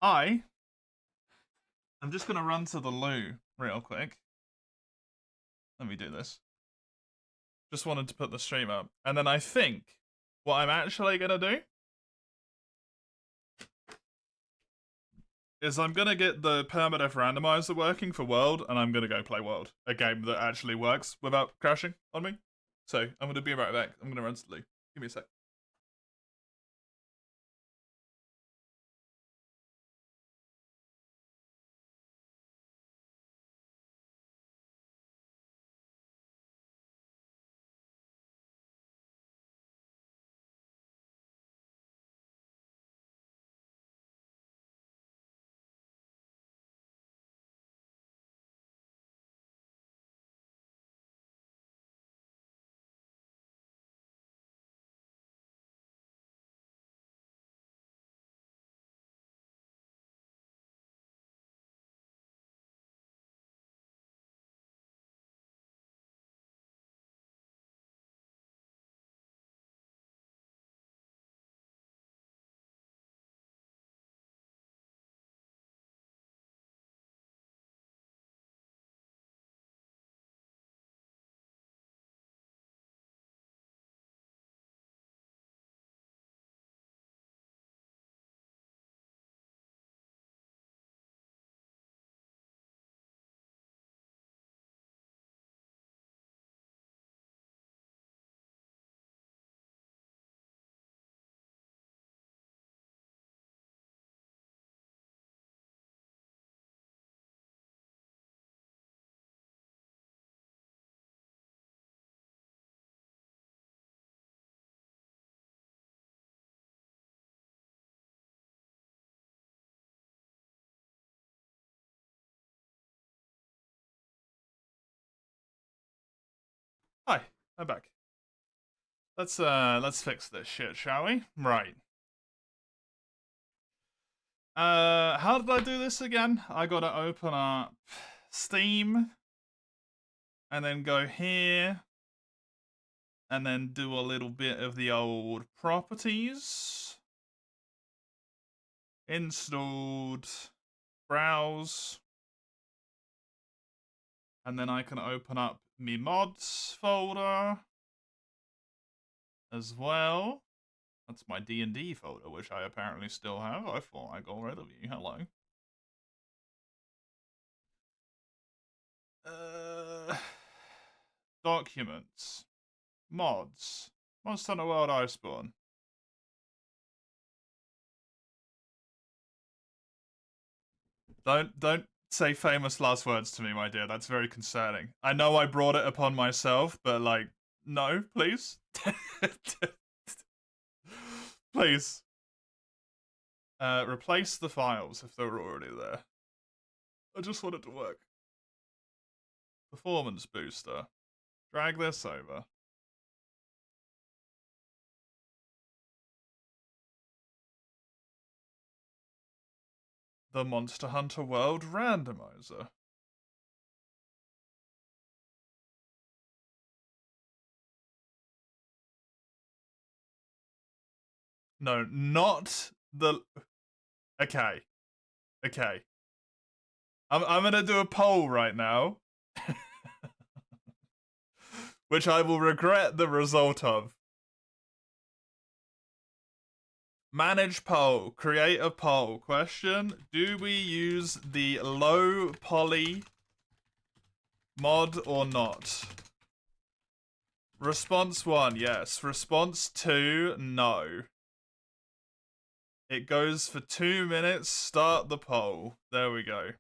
I'm just gonna run to the loo real quick. Let me do this. Just wanted to put the stream up. And then I think what I'm actually gonna do is I'm gonna get the Permadeath Randomiser working for World, and I'm gonna go play World. A game that actually works without crashing on me. So I'm gonna be right back. I'm gonna run to the loo. Give me a sec. Hi, I'm back. Let's fix this shit, shall we? Right. How did I do this again? I gotta open up Steam and then go here and then do a little bit of the old properties. Installed, browse, and then I can open up me mods folder as well. That's my D&D folder, which I apparently still have. I thought I got rid of you. Hello. Documents. Mods. Monster Hunter World Iceborne. Don't say famous last words to me, my dear. That's very concerning. I know I brought it upon myself, but like, no, please. Please. Replace the files if they're already there. I just want it to work. Performance booster. Drag this over. The Monster Hunter World Randomiser. No, not the... Okay. Okay. I'm gonna do a poll right now. Which I will regret the result of. Manage poll. Create a poll. Question: do we use the low poly mod or not? Response 1, yes. Response 2, no. It goes for 2 minutes. Start the poll. There we go.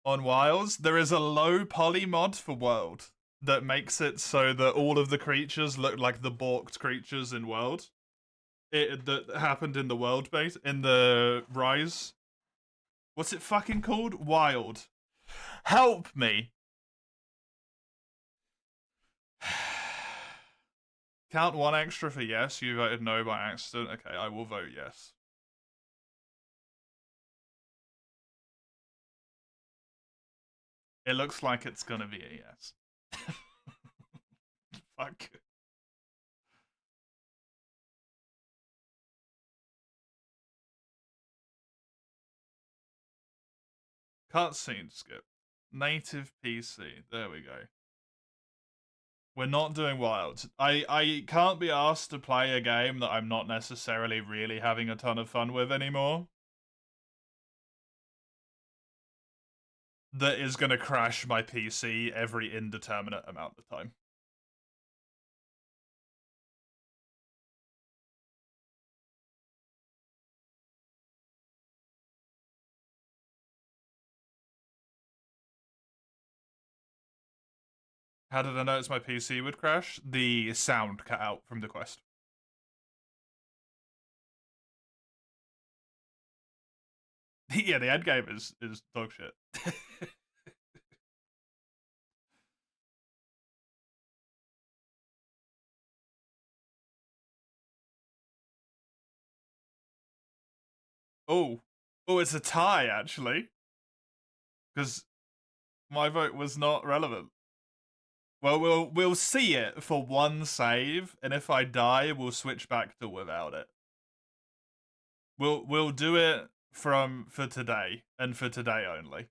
On Wilds, there is a low poly mod for World that makes it so that all of the creatures look like the balked creatures in World. That happened in the World base, in the Rise. What's it fucking called? Wild. Help me! Count 1 extra for yes. You voted no by accident. Okay, I will vote yes. It looks like it's gonna be a yes. Fuck. Cutscene skip. Native PC. There we go. We're not doing wild. I can't be asked to play a game that I'm not necessarily really having a ton of fun with anymore. That is going to crash my PC every indeterminate amount of time. How did I notice my PC would crash? The sound cut out from the quest. Yeah, the end game is dog shit. Oh, it's a tie actually, because my vote was not relevant. Well, we'll see it for one save, and if I die, we'll switch back to without it. We'll do it for today and for today only.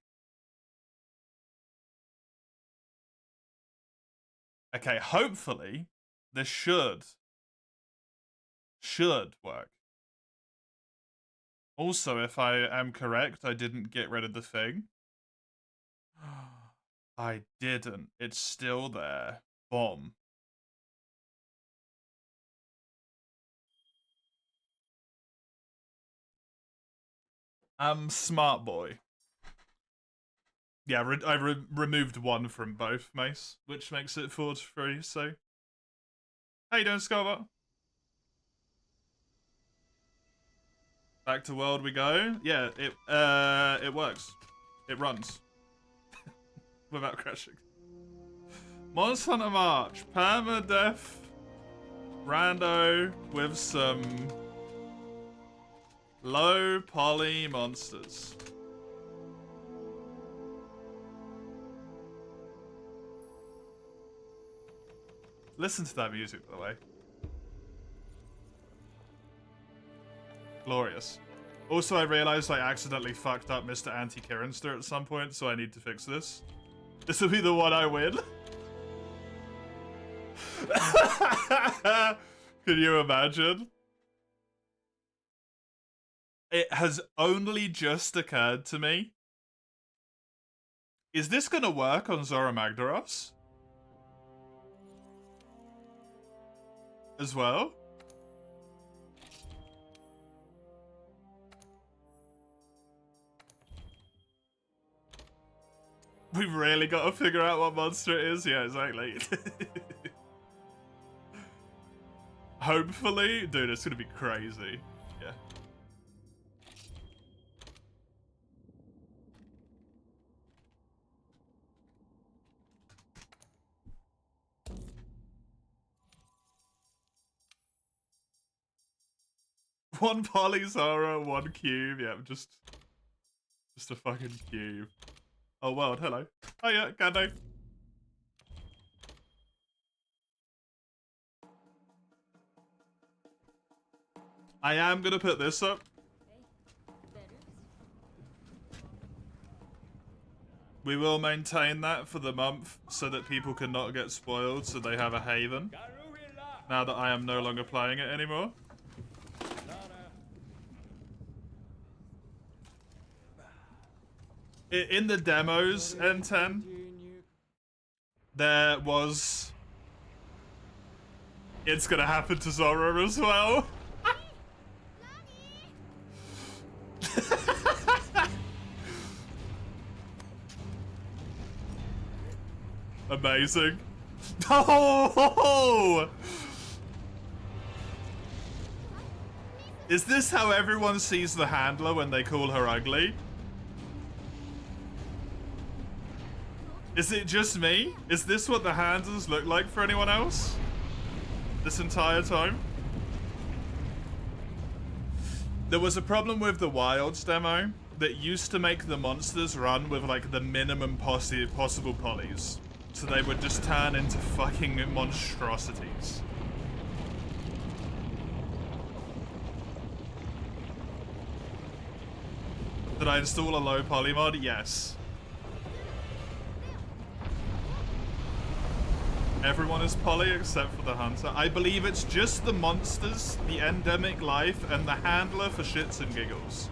Okay, hopefully this should work. Also, if I am correct, I didn't get rid of the thing. I didn't. It's still there. Bomb. Smart boy. Yeah, I removed one from both, Mace, which makes it 4-3, so... How you doing, Scarlet? Back to world we go. Yeah, it works. It runs. Without crashing. Monster Hunter March. Permadeath. Rando with some low poly monsters. Listen to that music, by the way. Glorious. Also, I realized I accidentally fucked up Mr. Anti-Kirinster at some point, so I need to fix this. This will be the one I win. Can you imagine? It has only just occurred to me. Is this gonna work on Zora Magdaros? As well? We've really got to figure out what monster it is. Yeah, exactly. Hopefully, dude, it's gonna be crazy. Yeah. One Polysara, one cube. Yeah, just a fucking cube. Oh, world, hello. Oh yeah, Gando. I am gonna put this up. We will maintain that for the month so that people cannot get spoiled, so they have a haven. Now that I am no longer playing it anymore. In the demos, N10, there was... It's gonna happen to Zora as well. Amazing. Oh! Is this how everyone sees the handler when they call her ugly? Is it just me? Is this what the handlers look like for anyone else? This entire time? There was a problem with the Wilds demo that used to make the monsters run with like the minimum possible polys. So they would just turn into fucking monstrosities. Did I install a low poly mod? Yes. Everyone is poly except for the hunter. I believe it's just the monsters, the endemic life, and the handler for shits and giggles.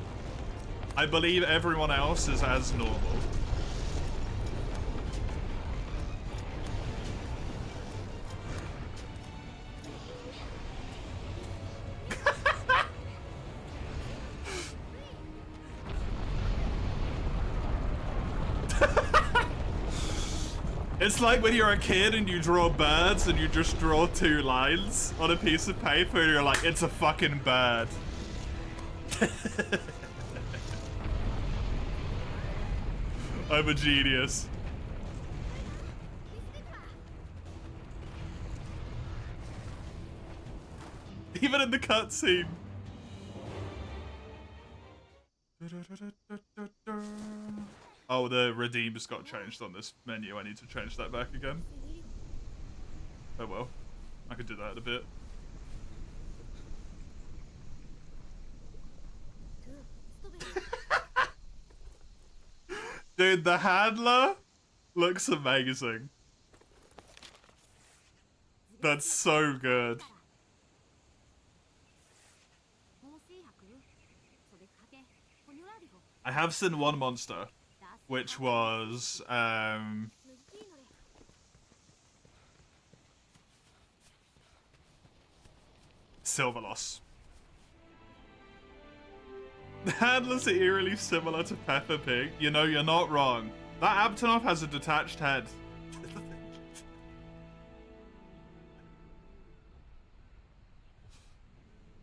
I believe everyone else is as normal. It's like when you're a kid and you draw birds and you just draw 2 lines on a piece of paper and you're like, it's a fucking bird. I'm a genius. Even in the cutscene. Oh, the redeem's got changed on this menu. I need to change that back again. Oh well. I could do that in a bit. Dude, the handler looks amazing. That's so good. I have seen one monster, which was Silverloss. The handlers are eerily similar to Peppa Pig. You know, you're not wrong. That Abtonoff has a detached head.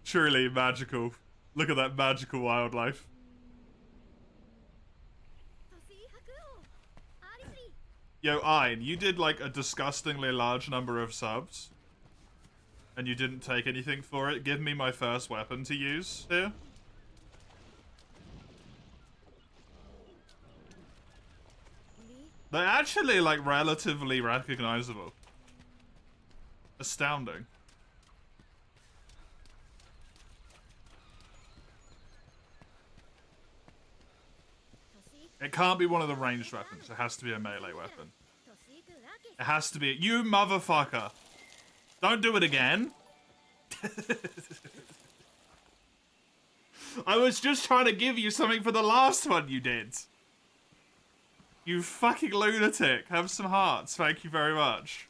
Truly magical. Look at that magical wildlife. Yo, Ein, you did like a disgustingly large number of subs. And you didn't take anything for it. Give me my first weapon to use here. They're actually like relatively recognizable. Astounding. It can't be one of the ranged weapons. It has to be a melee weapon. It has to be. You motherfucker. Don't do it again. I was just trying to give you something for the last one you did. You fucking lunatic. Have some hearts. Thank you very much.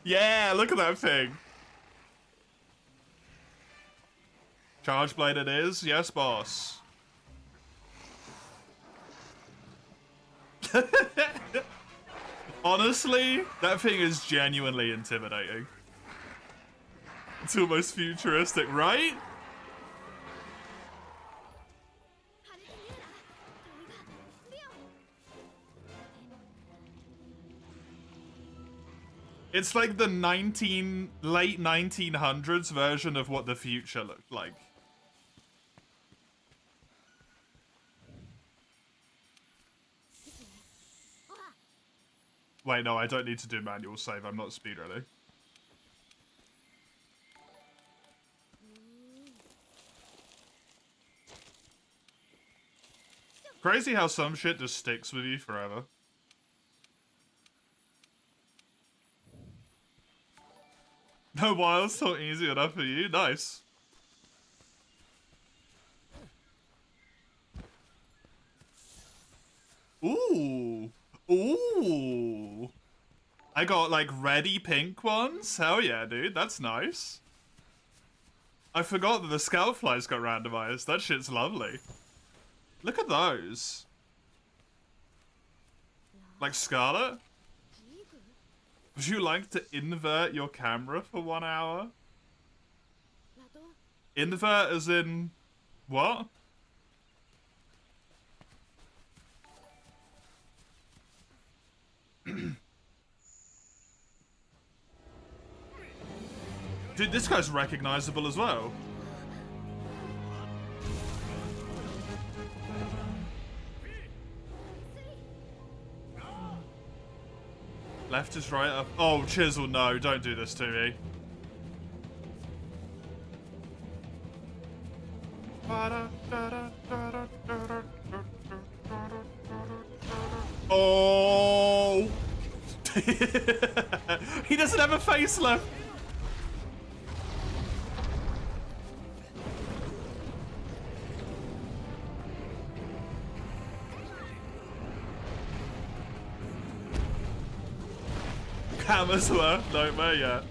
Yeah, look at that thing. Charge blade it is. Yes, boss. Honestly, that thing is genuinely intimidating. It's almost futuristic, right? It's like the late 1900s version of what the future looked like. Wait, no, I don't need to do manual save. I'm not speedrunning. Crazy how some shit just sticks with you forever. No, wild's not easy enough for you. Nice. Ooh. Ooh. I got like reddy pink ones. Hell yeah, dude. That's nice. I forgot that the scout flies got randomized. That shit's lovely. Look at those. Like Scarlet? Would you like to invert your camera for 1 hour? Invert as in... what? Dude, this guy's recognizable as well. Left is right up. Oh, Chisel, no, don't do this to me. Oh! He doesn't have a facelift! Hammers were nightmare, yeah.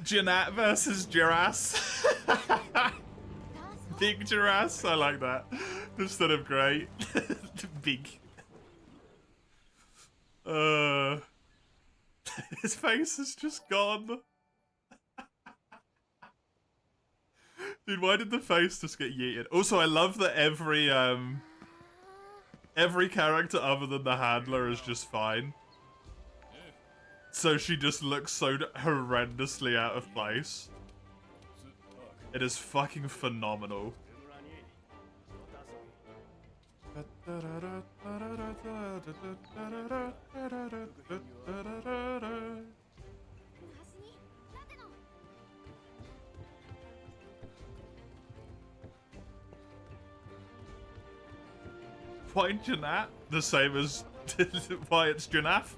Janat versus Jirass. Big Jirass, I like that. Instead of great. Big. His face is just gone. Dude, why did the face just get yeeted? Also, I love that every character other than the handler is just fine. So she just looks so horrendously out of place. It is fucking phenomenal. Why Janat? The same as why it's Janaf?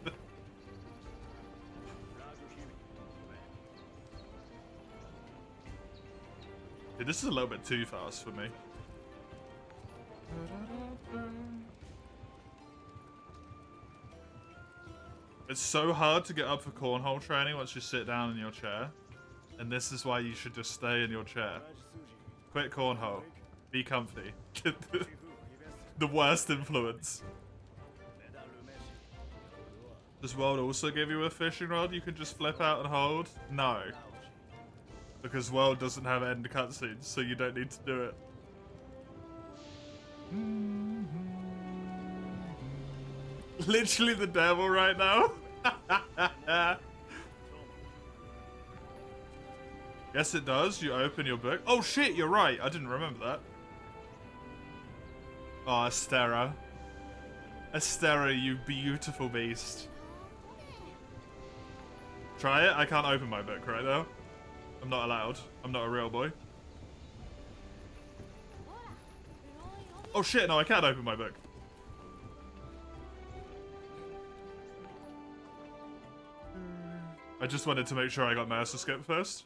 Dude, this is a little bit too fast for me. It's so hard to get up for cornhole training once you sit down in your chair. And this is why you should just stay in your chair. Quit cornhole. Be comfy. The worst influence. Does World also give you a fishing rod you can just flip out and hold? No. Because World doesn't have end cutscenes, so you don't need to do it. Literally the devil right now. Yes, it does. You open your book. Oh shit, you're right. I didn't remember that. Oh, Astera. Astera, you beautiful beast. Try it? I can't open my book right now. I'm not allowed. I'm not a real boy. Oh shit, no, I can't open my book. I just wanted to make sure I got Mercer Skip first.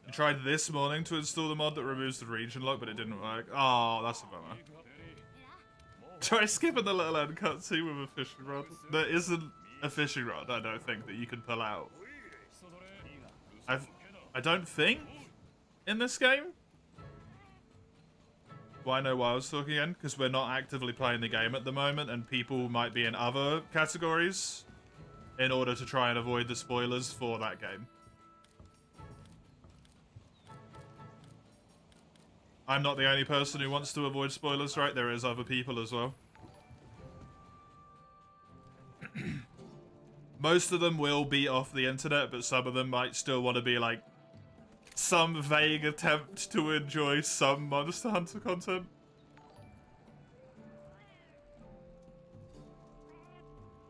I tried this morning to install the mod that removes the region lock, but it didn't work. Oh, that's a bummer. Try skipping the little end cutscene with a fishing rod. There isn't a fishing rod, I don't think, that you can pull out. I don't think in this game. Why I know why I was talking again? Because we're not actively playing the game at the moment, and people might be in other categories in order to try and avoid the spoilers for that game. I'm not the only person who wants to avoid spoilers, right? There is other people as well. Most of them will be off the internet, but some of them might still want to be like some vague attempt to enjoy some Monster Hunter content.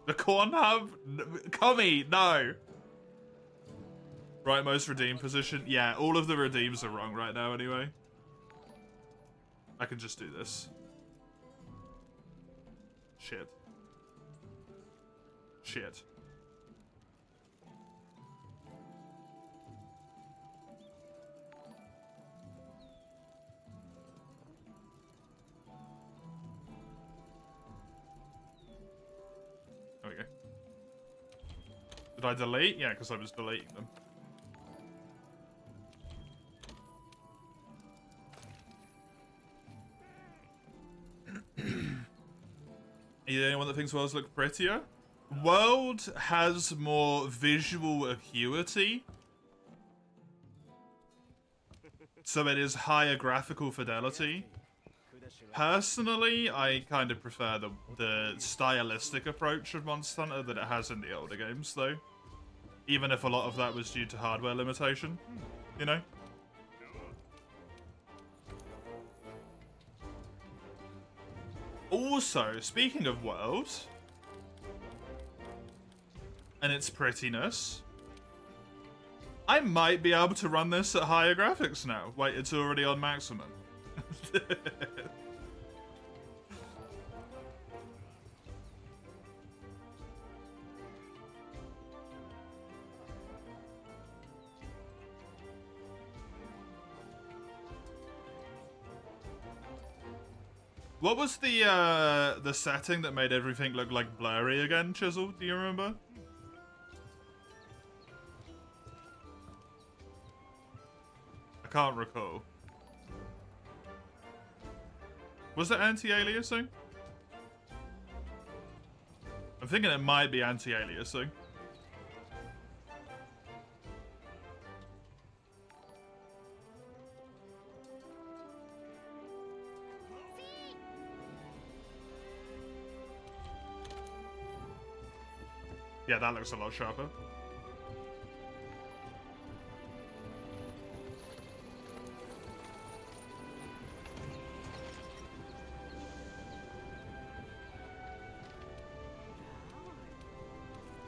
The Corn Hub? Commie, no! Right, most redeem position. Yeah, all of the redeems are wrong right now anyway. I can just do this. Shit. Shit. There we go. Did I delete? Yeah, because I was deleting them. Are you the only one that thinks worlds look prettier? World has more visual acuity. So it is higher graphical fidelity. Personally, I kind of prefer the stylistic approach of Monster Hunter that it has in the older games, though. Even if a lot of that was due to hardware limitation, you know? Also, speaking of world and its prettiness, I might be able to run this at higher graphics now. Wait, it's already on maximum. What was the setting that made everything look like blurry again, Chisel? Do you remember? I can't recall. Was it anti-aliasing? I'm thinking it might be anti-aliasing. Yeah, that looks a lot sharper.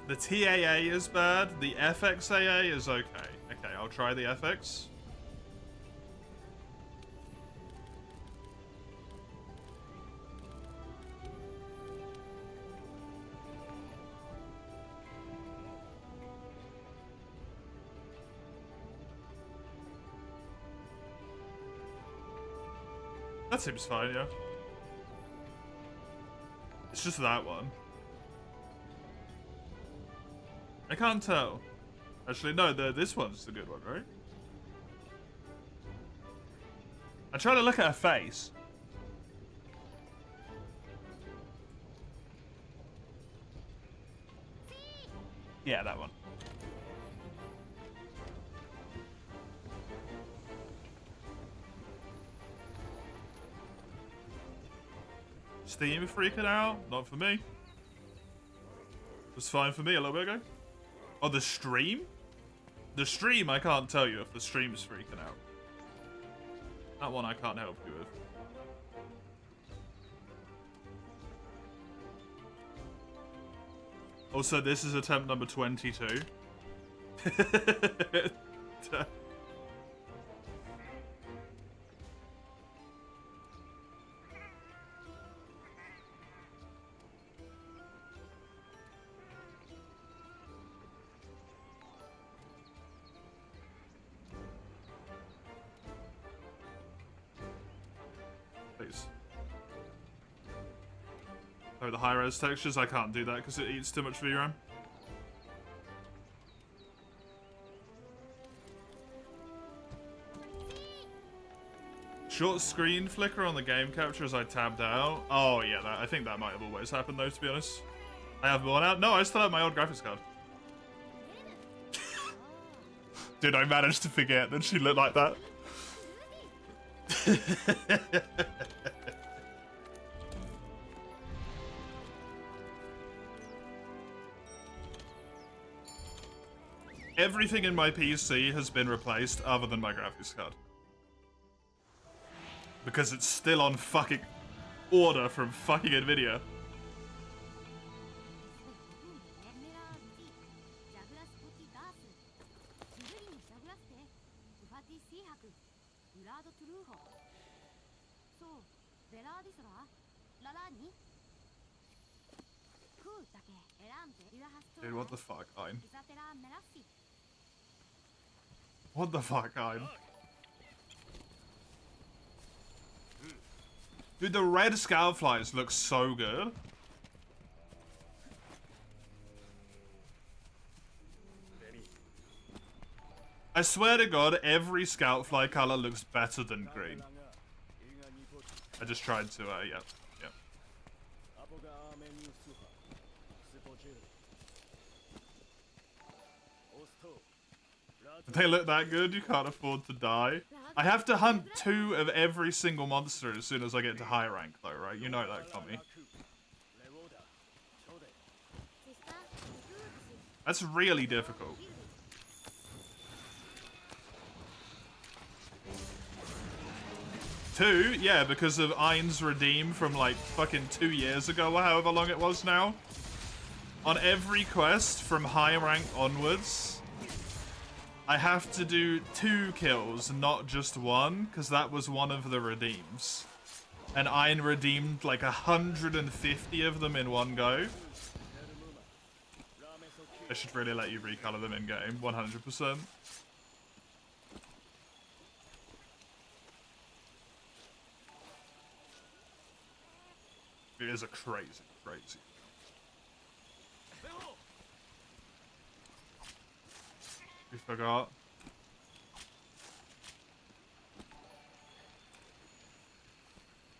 The TAA is bad, the FXAA is okay. Okay, I'll try the FX. That seems fine, yeah. It's just that one. I can't tell. Actually, no, this one's the good one, right? I try to look at her face. Yeah, that one. Steam freaking out? Not for me. It was fine for me a little bit ago. Oh, the stream? The stream, I can't tell you if the stream's freaking out. That one I can't help you with. Also, this is attempt number 22. Oh, the high-res textures, I can't do that because it eats too much VRAM. Short screen flicker on the game capture as I tabbed out. Oh yeah, I think that might have always happened though, to be honest. I have one out. No, I still have my old graphics card. Dude, I managed to forget that she looked like that. Everything in my PC has been replaced other than my graphics card. Because it's still on fucking order from fucking Nvidia. Dude, what the fuck, Ein? What the fuck, Ein? Dude, the red scoutflies look so good. I swear to God, every scoutfly color looks better than green. I just tried to, yeah. They look that good, you can't afford to die. I have to hunt 2 of every single monster as soon as I get to high rank though, right? You know that, Tommy. That's really difficult. Two, yeah, because of Ein's Redeem from like fucking 2 years ago or however long it was now. On every quest from high rank onwards, I have to do 2 kills, not just 1, because that was one of the redeems. And Ein redeemed like 150 of them in one go. I should really let you recolor them in game, 100%. It is a crazy. You forgot.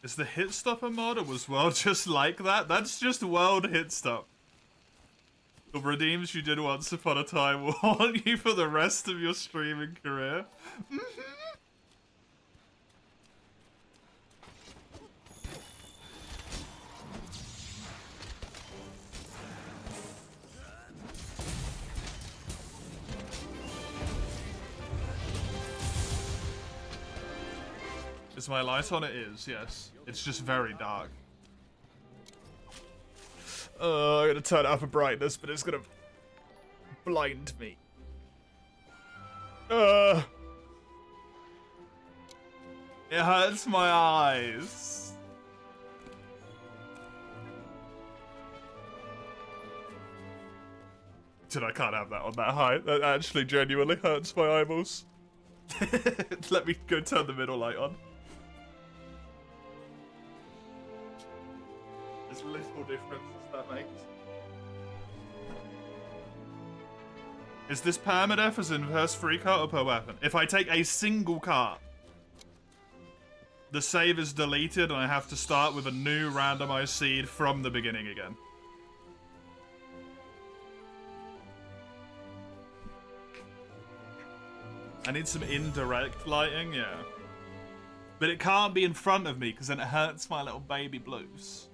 Is the hit stopper mod or was World just like that? That's just World hit stop. The redeems you did once upon a time will haunt you for the rest of your streaming career. Is my light on? It is, yes. It's just very dark. I'm gonna turn it up a brightness, but it's gonna blind me. It hurts my eyes. Dude, I can't have that on that high. That actually genuinely hurts my eyeballs. Let me go turn the middle light on. There's little differences that makes. Is this permadeath as inverse free cart or per weapon? If I take a single cart, the save is deleted and I have to start with a new randomized seed from the beginning again. I need some indirect lighting, yeah. But it can't be in front of me because then it hurts my little baby blues.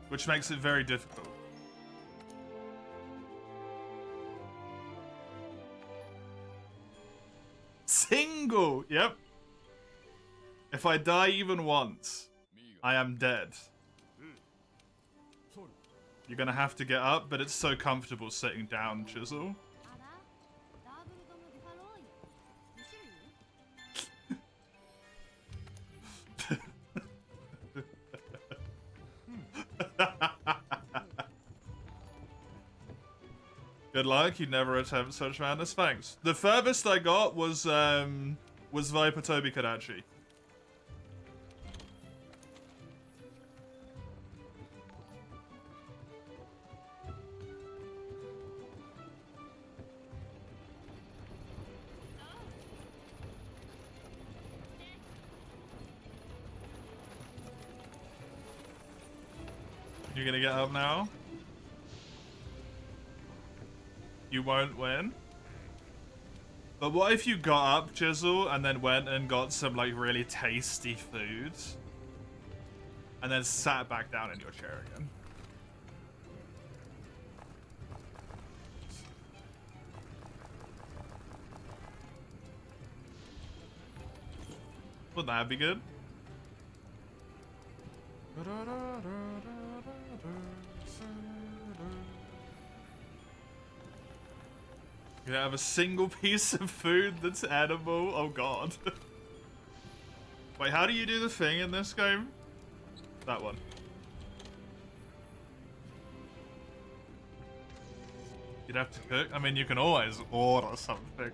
Which makes it very difficult. Single! Yep. If I die even once, I am dead. You're gonna have to get up, but it's so comfortable sitting down, Chisel. Good luck, you'd never attempt such madness, thanks. The furthest I got was Viper Toby Kadachi. You're gonna get up now? You won't win? But what if you got up, Jizzle, and then went and got some, like, really tasty food? And then sat back down in your chair again? Wouldn't that be good? You have a single piece of food that's edible? Oh god. Wait, how do you do the thing in this game? That one. You'd have to cook? I mean, you can always order something.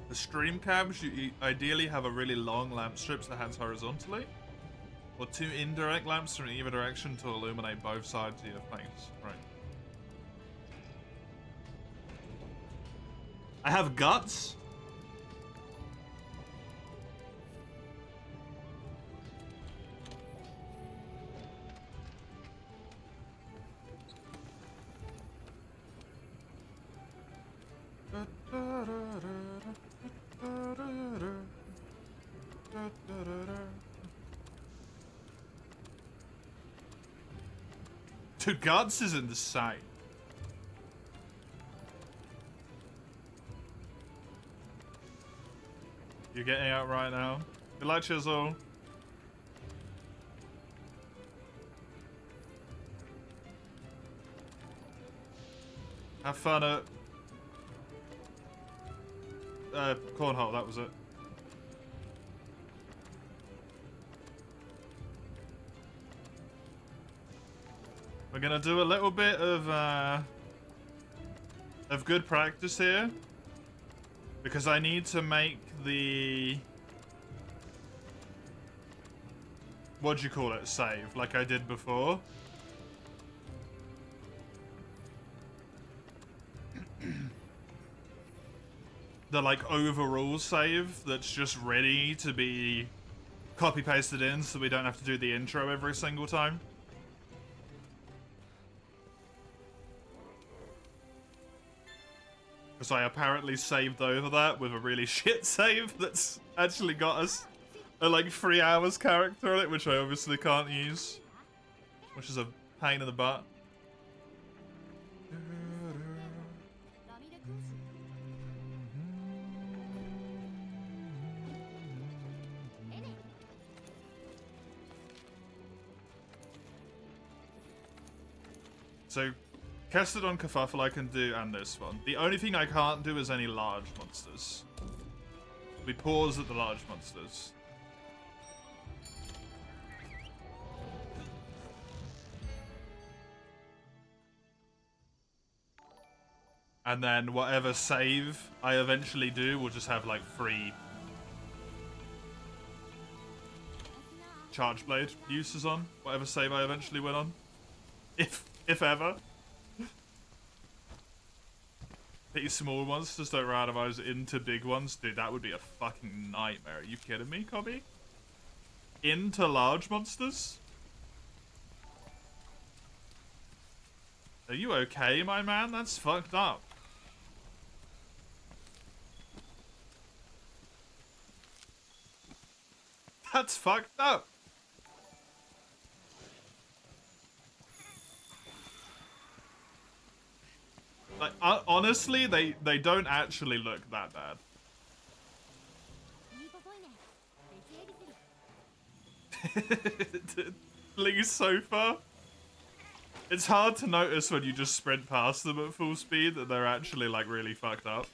The stream cabs, you ideally have a really long lamp strips that hangs horizontally. Or 2 indirect lamps from either direction to illuminate both sides of your face. Right. I have guts. Dude, Guts is insane. You're getting out right now. Good luck, Chisel. Have fun at cornhole, that was it. We're gonna do a little bit of good practice here, because I need to make the, what do you call it, save, like I did before. The like overall save that's just ready to be copy pasted in, so we don't have to do the intro every single time. Because I apparently saved over that with a really shit save that's actually got us a like 3 hours character on it, which I obviously can't use, which is a pain in the butt. So, Kestodon Kerfuffle I can do, and this one. The only thing I can't do is any large monsters. We pause at the large monsters. And then whatever save I eventually do will just have like 3 Charge Blade uses on. Whatever save I eventually win on. If ever. These small ones just don't randomize into big ones. Dude, that would be a fucking nightmare. Are you kidding me, Cobby? Into large monsters? Are you okay, my man? That's fucked up. That's fucked up. Like, honestly, they don't actually look that bad. Lee's sofa. It's hard to notice when you just sprint past them at full speed that they're actually like really fucked up.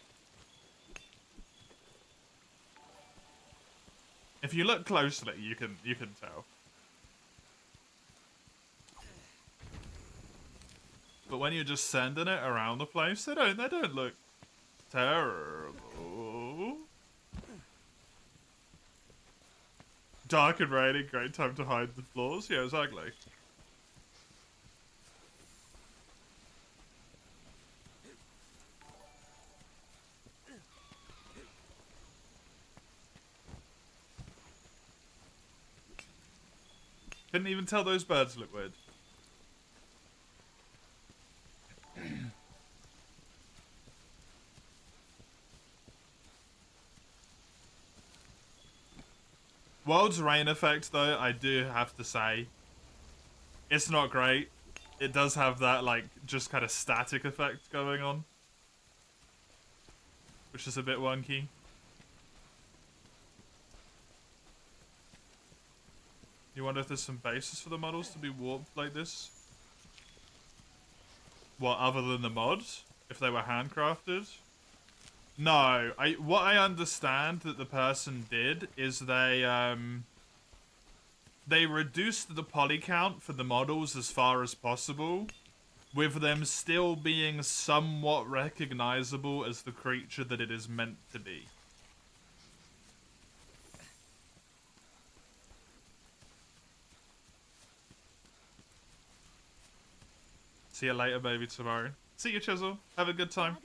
If you look closely, you can tell. But when you're just sending it around the place, they don't look terrible. Dark and rainy, great time to hide the floors. Yeah, exactly. Couldn't even tell those birds look weird. World's rain effect, though, I do have to say, it's not great. It does have that, like, just kind of static effect going on, which is a bit wonky. You wonder if there's some basis for the models to be warped like this? What, other than the mod? If they were handcrafted? No, what I understand that the person did is they reduced the poly count for the models as far as possible, with them still being somewhat recognizable as the creature that it is meant to be. See you later, baby, tomorrow. See you, Chisel. Have a good time.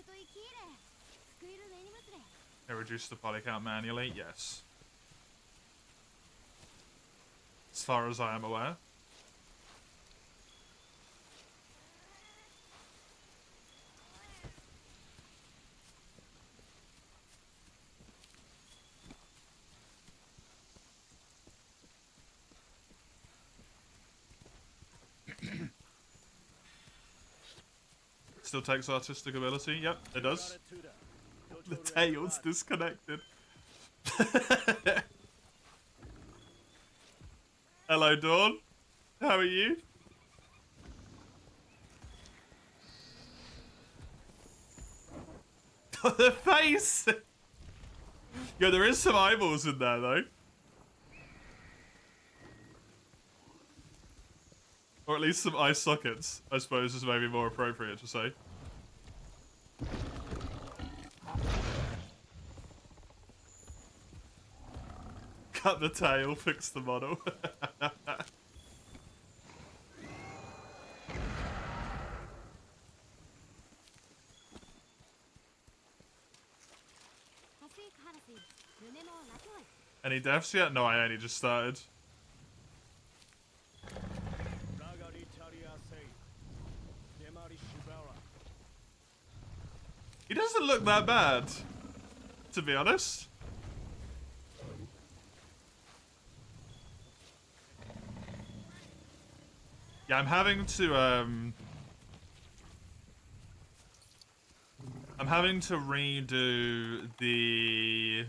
They reduce the poly count manually? Yes. As far as I am aware. Still takes artistic ability. Yep, it does. The tail's disconnected. Hello, Dawn. How are you? The face! Yo, there is some eyeballs in there, though. Or at least some eye sockets, I suppose is maybe more appropriate to say. Cut the tail, fix the model. Any deaths yet? No, I only just started. He doesn't look that bad, to be honest. Yeah, I'm having to redo the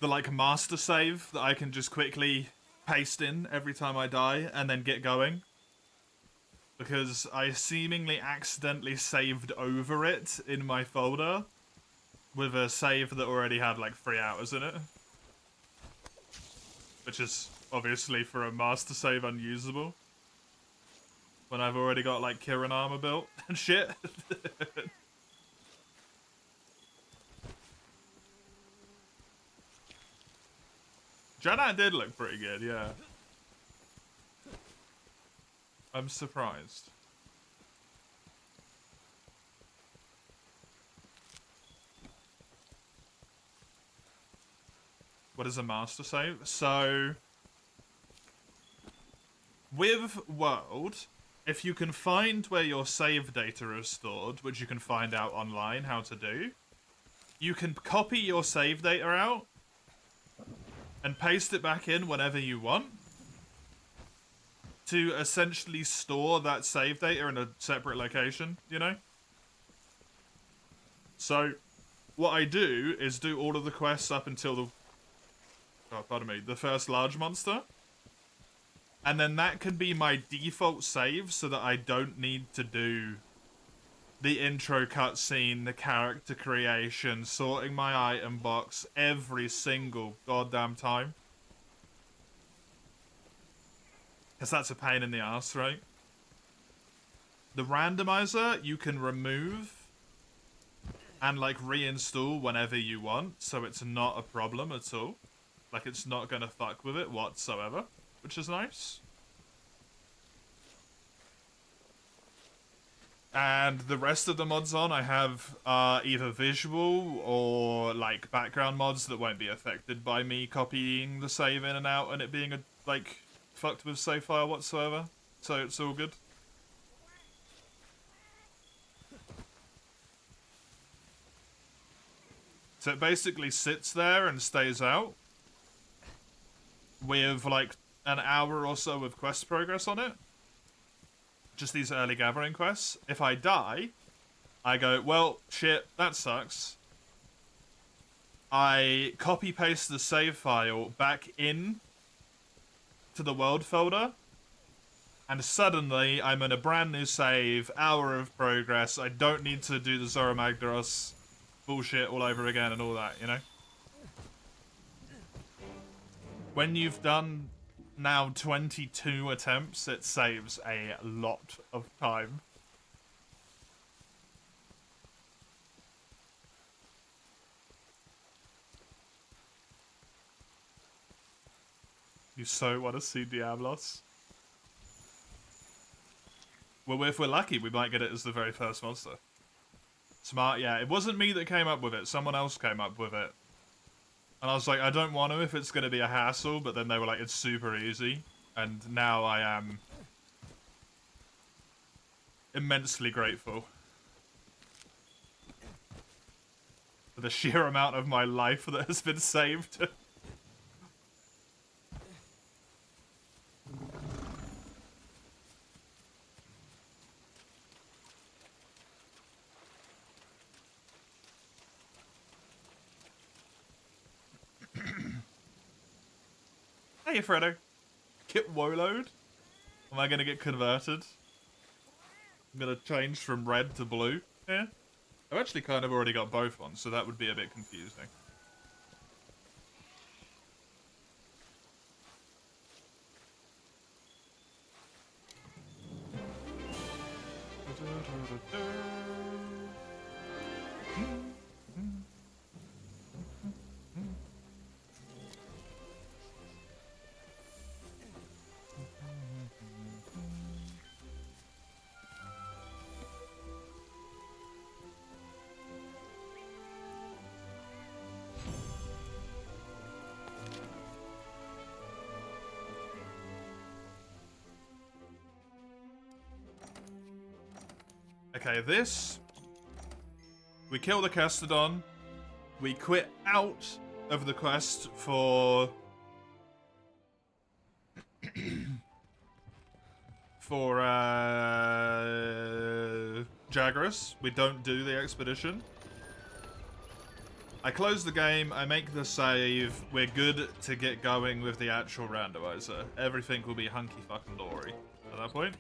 like master save that I can just quickly paste in every time I die and then get going. Because I seemingly accidentally saved over it in my folder with a save that already had like 3 hours in it. Which is obviously for a master save unusable. When I've already got like Kirin armor built and shit. Jedi did look pretty good, yeah. I'm surprised. What is a master save? So, with World, if you can find where your save data is stored, which you can find out online how to do, you can copy your save data out and paste it back in whenever you want to essentially store that save data in a separate location, you know? So, what I do is do all of the quests up until the first large monster. And then that can be my default save so that I don't need to do the intro cutscene, the character creation, sorting my item box every single goddamn time. Because that's a pain in the ass, right? The randomizer you can remove and like reinstall whenever you want, so it's not a problem at all. Like it's not gonna fuck with it whatsoever, which is nice. And the rest of the mods on I have either visual or like background mods that won't be affected by me copying the save in and out and it being a like fucked with save file whatsoever. So it's all good. So it basically sits there and stays out with like an hour or so of quest progress on it. Just these early gathering quests. If I die, I go, well, shit, that sucks. I copy paste the save file back in to the world folder, and suddenly I'm in a brand new save, hour of progress. I don't need to do the Zora Magdaros bullshit all over again and all that, you know? When you've done now 22 attempts, it saves a lot of time. You so want to see Diablos? Well, if we're lucky, we might get it as the very first monster. Smart, yeah. It wasn't me that came up with it. Someone else came up with it. And I was like, I don't want to if it's going to be a hassle, but then they were like, it's super easy. And now I am immensely grateful for the sheer amount of my life that has been saved. Hey, Fredo. Get Wolode. Am I gonna get converted? I'm gonna change from red to blue here. I've actually kind of already got both on, so that would be a bit confusing. Okay, this. We kill the Castodon. We quit out of the quest for... for, Jagras. We don't do the expedition. I close the game, I make the save, we're good to get going with the actual randomizer. Everything will be hunky fucking dory at that point.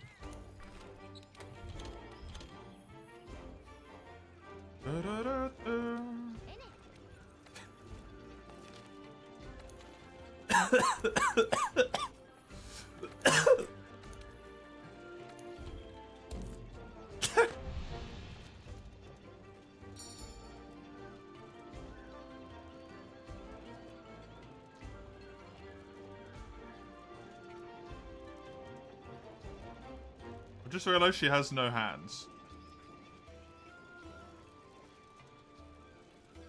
I just realized she has no hands.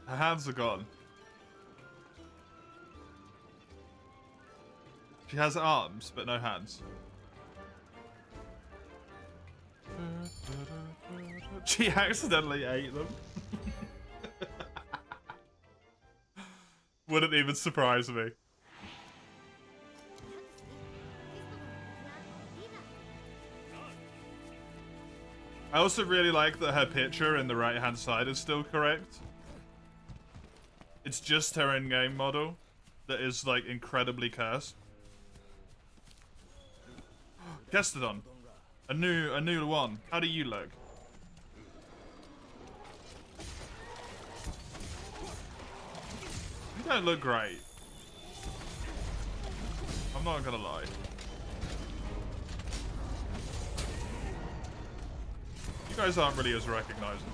Her hands are gone. She has arms, but no hands. She accidentally ate them. Wouldn't even surprise me. I also really like that her picture in the right-hand side is still correct. It's just her in-game model that is, like, incredibly cursed. Castodon. A new one. How do you look? You don't look great. I'm not gonna lie. You guys aren't really as recognizable.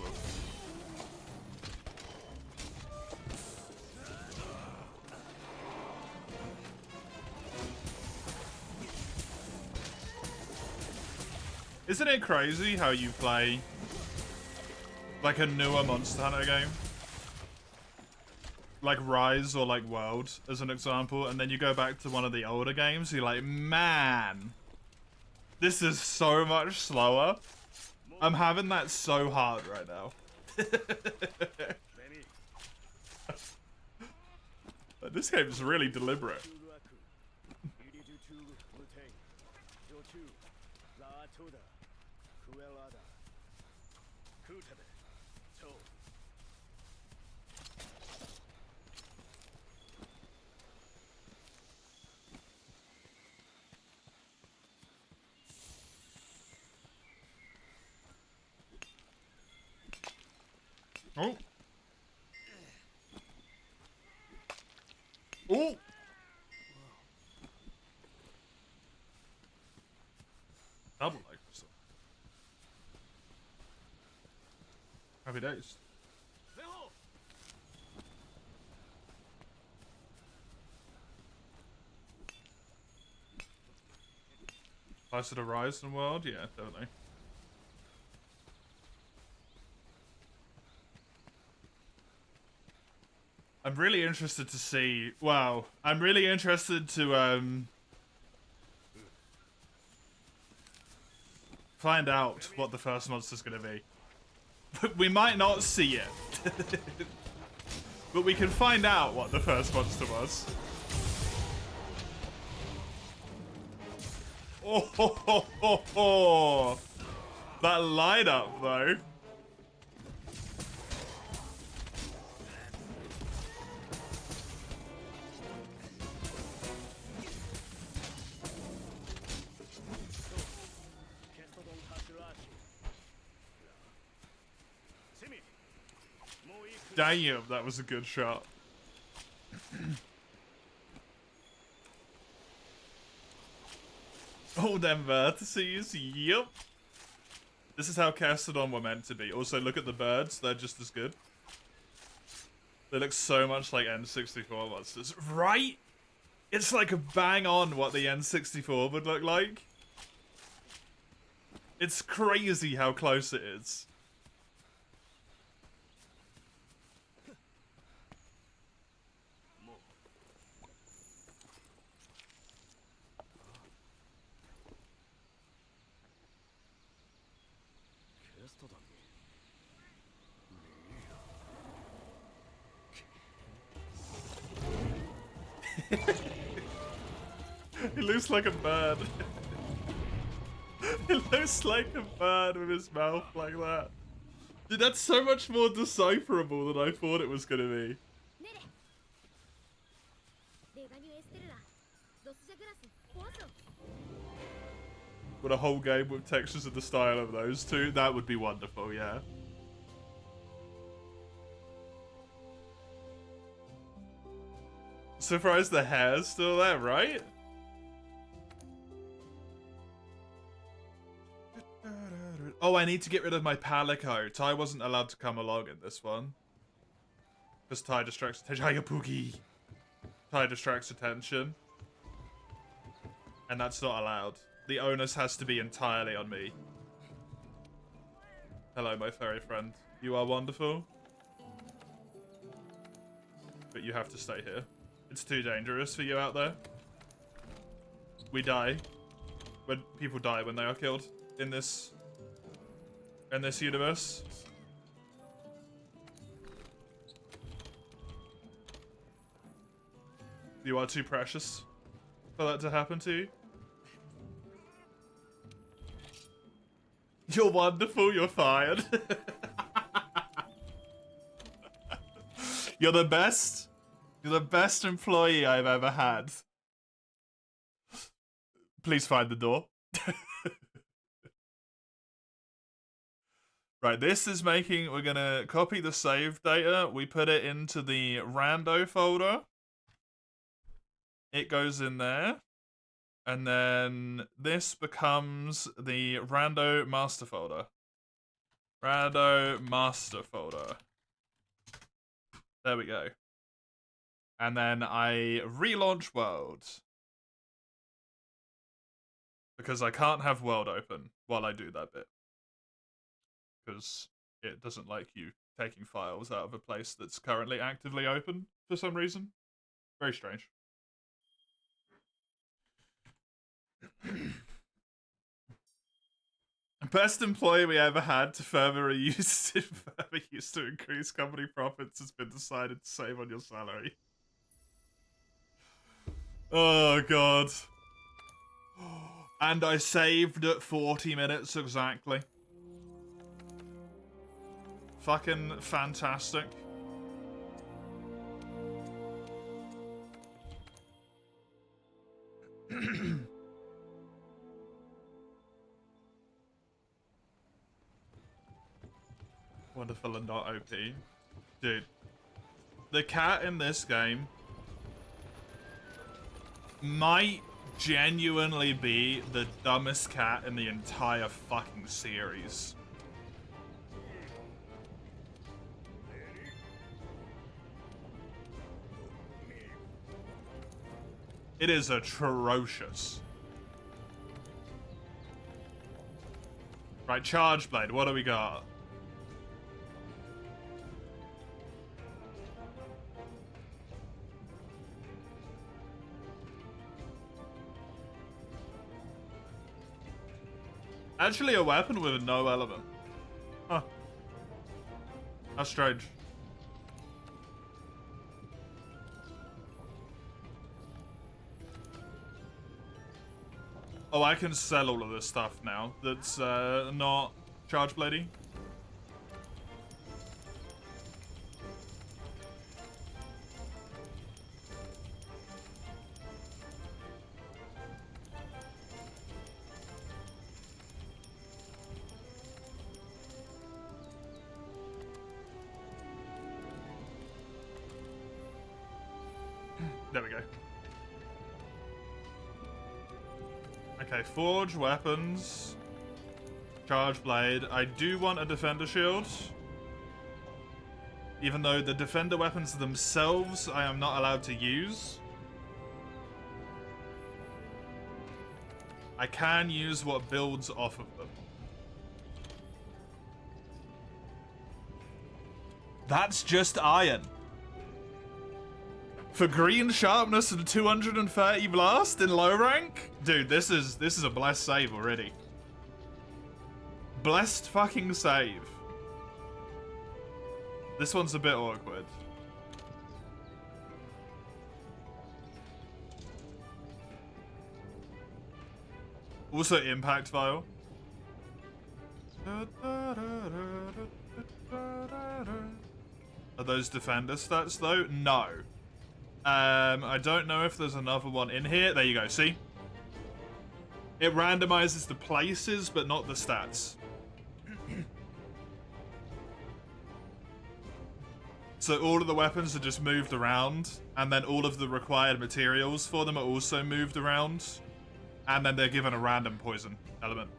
Isn't it crazy how you play like a newer Monster Hunter game? Like Rise or like World as an example, and then you go back to one of the older games, you're like, man, this is so much slower. I'm having that so hard right now. This game is really deliberate. Oh. Oh. Double like this. Happy days. Closer to Rise and World? Yeah, definitely. I'm really interested to see. Wow, I'm really interested to find out what the first monster's gonna be. We might not see it, but we can find out what the first monster was. Oh, ho, ho, ho, ho. That light up though. Damn, that was a good shot. All them vertices, yep. This is how Castodon were meant to be. Also, look at the birds, they're just as good. They look so much like N64 monsters. Right? It's like bang on what the N64 would look like. It's crazy how close it is. He looks like a bird. He looks like a bird with his mouth like that. Dude, that's so much more decipherable than I thought it was gonna be. With a whole game with textures in the style of those two, that would be wonderful, yeah. Surprised the hair's still there, right? Oh, I need to get rid of my Palico. Ty wasn't allowed to come along in this one. Because Ty distracts attention. Hiya, Pookie! Ty distracts attention. And that's not allowed. The onus has to be entirely on me. Hello, my furry friend. You are wonderful. But you have to stay here. It's too dangerous for you out there. We die. When people die when they are killed in this universe. You are too precious for that to happen to you. You're wonderful, you're fired. You're the best. You're the best employee I've ever had. Please find the door. Right, this is making... We're gonna copy the save data. We put it into the rando folder. It goes in there. And then this becomes the rando master folder. Rando master folder. There we go. And then I relaunch world. Because I can't have world open while I do that bit. Because it doesn't like you taking files out of a place that's currently actively open for some reason. Very strange. Best employee we ever had to further use to increase company profits has been decided to save on your salary. Oh god. And I saved at 40 minutes exactly. Fucking fantastic. Wonderful and not OP. Dude. The cat in this game might genuinely be the dumbest cat in the entire fucking series. It is atrocious. Right, Charge Blade, what do we got? Actually a weapon with no element. Huh. How strange. Oh, I can sell all of this stuff now. That's not Charge Bladey. Okay, forge weapons. Charge blade. I do want a defender shield. Even though the defender weapons themselves I am not allowed to use. I can use what builds off of them. That's just iron. For green sharpness and 230 blast in low rank? Dude, this is a blessed save already. Blessed fucking save. This one's a bit awkward. Also impact vial. Are those defender stats though? No. I don't know if there's another one in here. There you go, see? It randomizes the places, but not the stats. So all of the weapons are just moved around, and then all of the required materials for them are also moved around, and then they're given a random poison element.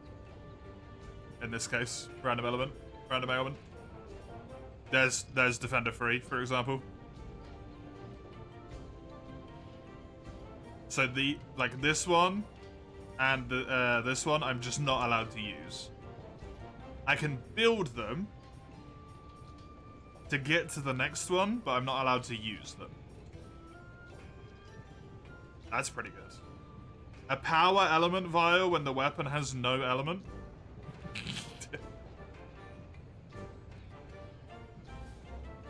In this case, random element. There's defender 3, for example. So this one and this one I'm just not allowed to use. I can build them to get to the next one, but I'm not allowed to use them. That's pretty good. A power element vial when the weapon has no element.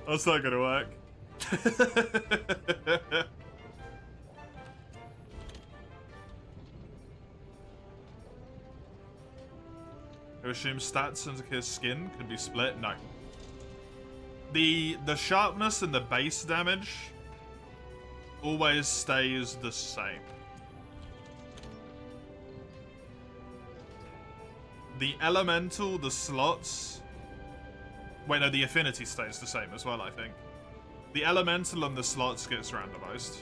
That's not gonna work. I assume stats and his skin could be split? No. The sharpness and the base damage always stays the same. The elemental, the slots... Wait, no, the affinity stays the same as well, I think. The elemental and the slots gets randomized.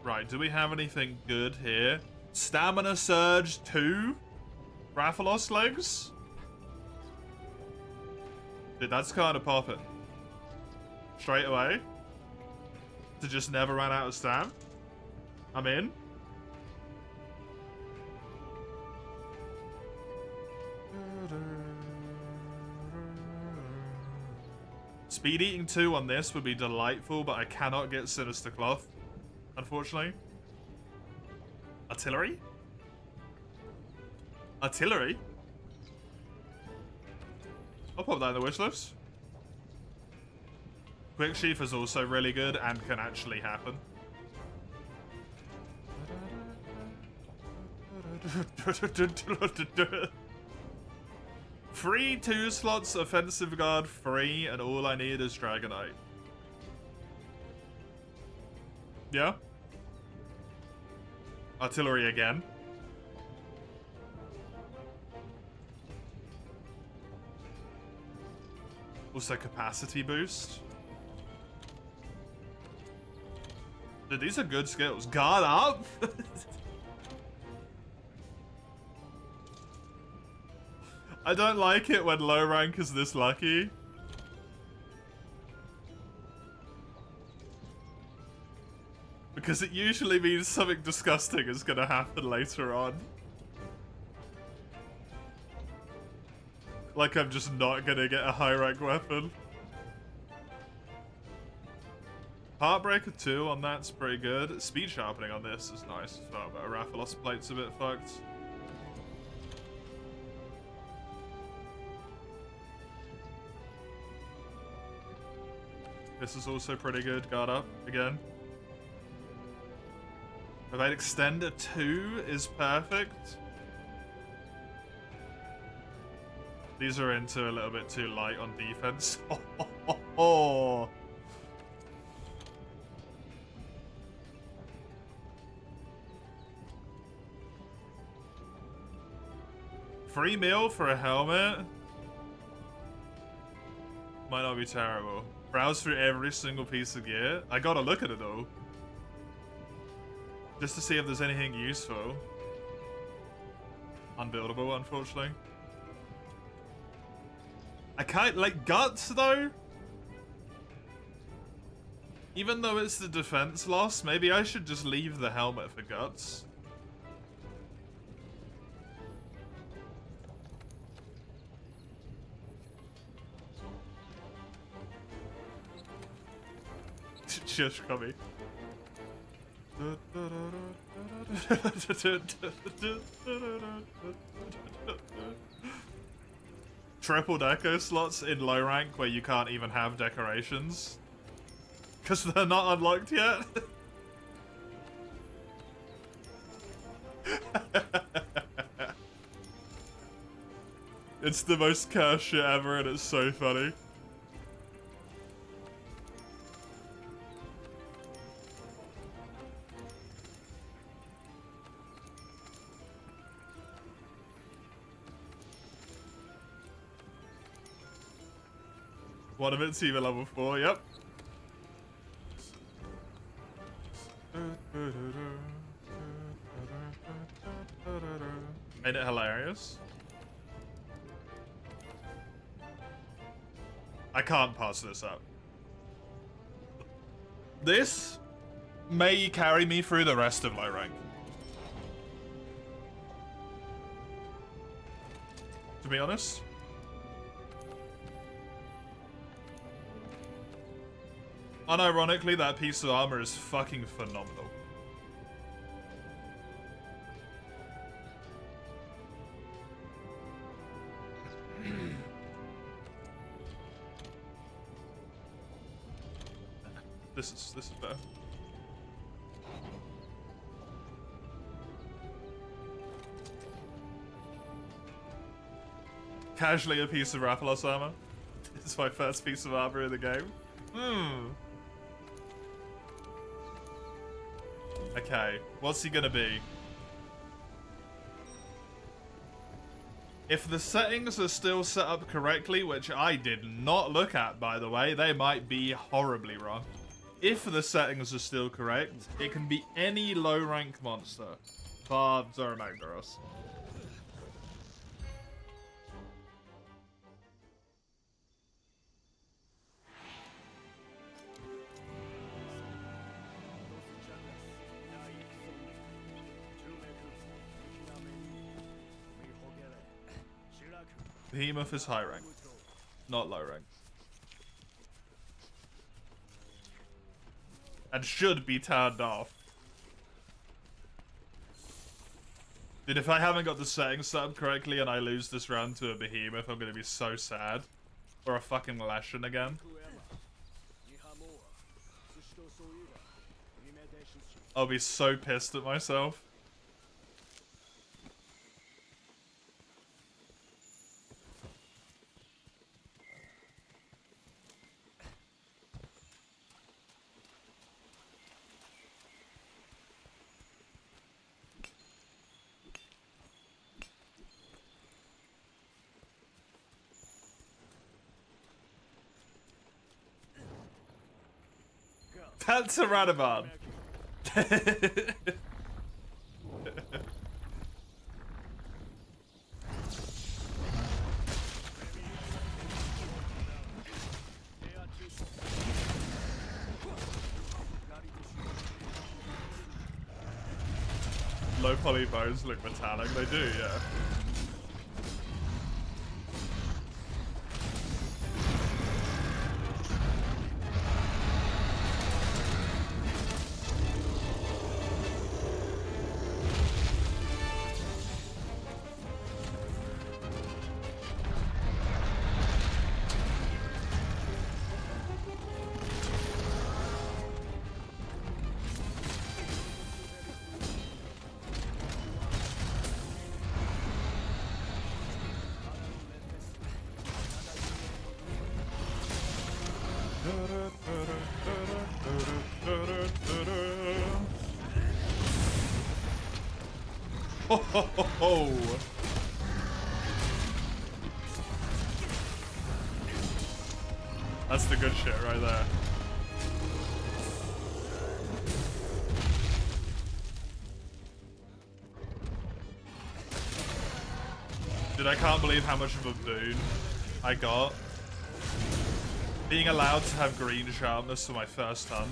Right, do we have anything good here? Stamina Surge 2? Rathalos legs? Dude, that's kind of popping. Straight away. To just never run out of stam. I'm in. Speed eating 2 on this would be delightful, but I cannot get Sinister Cloth, unfortunately. Artillery? Artillery? I'll pop that in the wish list. Quick Sheath is also really good and can actually happen. Free 2 slots, offensive guard free, and all I need is Dragonite. Yeah? Artillery again. Also capacity boost. Dude, these are good skills. Guard up! I don't like it when low rank is this lucky. Because it usually means something disgusting is gonna happen later on. Like I'm just not gonna get a high rank weapon. Heartbreaker 2 on that's pretty good. Speed sharpening on this is nice as well, but a Rathalos plate's a bit fucked. This is also pretty good. Guard up again. Evade Extender 2 is perfect. These are into a little bit too light on defense. Oh. Free meal for a helmet? Might not be terrible. Browse through every single piece of gear. I gotta look at it all. Just to see if there's anything useful. Unbuildable, unfortunately. I can't, like, guts, though? Even though it's the defense loss, maybe I should just leave the helmet for guts. Shush, Cubby. Triple deco slots in low rank where you can't even have decorations. Because they're not unlocked yet. It's the most cursed shit ever and it's so funny. One of it's even level 4, yep. Made it hilarious. I can't pass this up. This may carry me through the rest of low rank. To be honest. Unironically, that piece of armor is fucking phenomenal. This is better. Casually a piece of Raphalos armor. It's my first piece of armor in the game. Okay, what's he gonna be? If the settings are still set up correctly, which I did not look at, by the way, they might be horribly wrong. If the settings are still correct, it can be any low rank monster, bar Zoromagdaros. Behemoth is high rank, not low rank. And should be turned off. Dude, if I haven't got the settings set up correctly and I lose this round to a Behemoth, I'm gonna be so sad. Or a fucking Leshen again. I'll be so pissed at myself. That's a Radabon. Low poly bones look metallic. They do, yeah. Ho ho ho ho! That's the good shit right there. Dude, I can't believe how much of a boon I got. Being allowed to have green sharpness for my first hunt.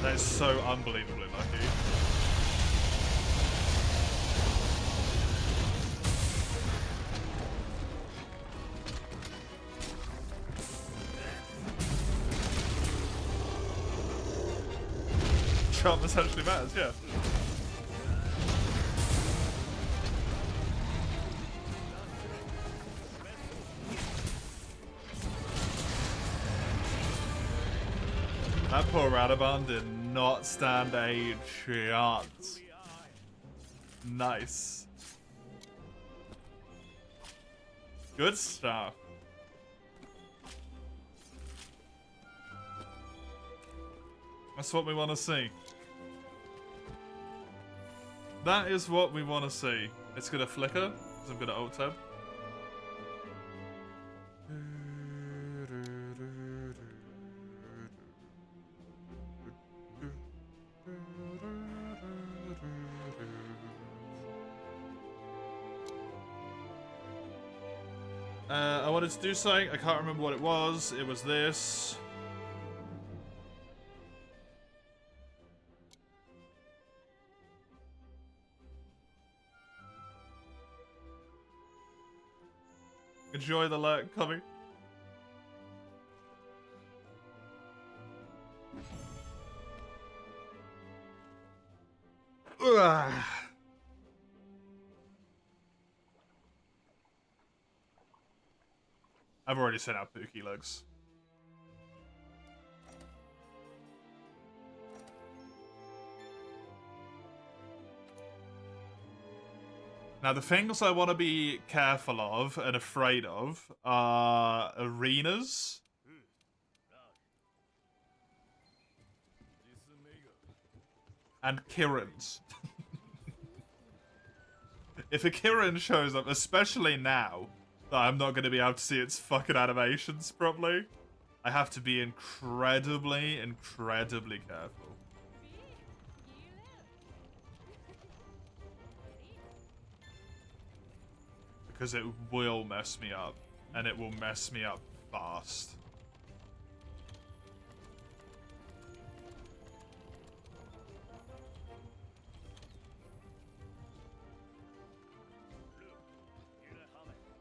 That is so unbelievably lucky. Sharpness actually matters, yeah. That poor Radovan did not stand a chance. Nice. Good stuff. That's what we want to see. That is what we want to see. It's gonna flicker, because I'm gonna alt tab. I wanted to do something. I can't remember what it was. It was this. Enjoy the lurk coming. Ugh. I've already sent out Pookie Lugs. Now, the things I want to be careful of and afraid of are arenas. And Kirans. If a Kiran shows up, especially now, that I'm not going to be able to see its fucking animations properly, I have to be incredibly, incredibly careful. Because it will mess me up, and it will mess me up fast.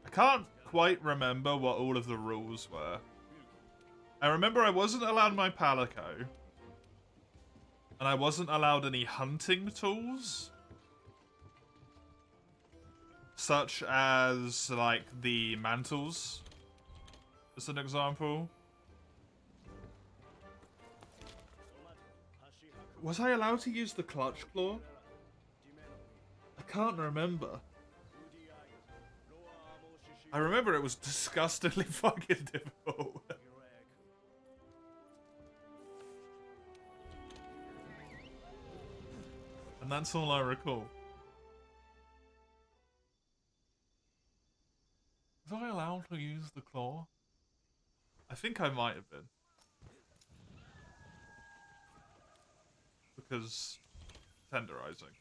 I can't quite remember what all of the rules were. I remember I wasn't allowed my Palico, and I wasn't allowed any hunting tools. Such as, like, the mantles, as an example. Was I allowed to use the clutch claw? I can't remember. I remember it was disgustingly fucking difficult. And that's all I recall. Was I allowed to use the claw? I think I might have been. Because tenderizing.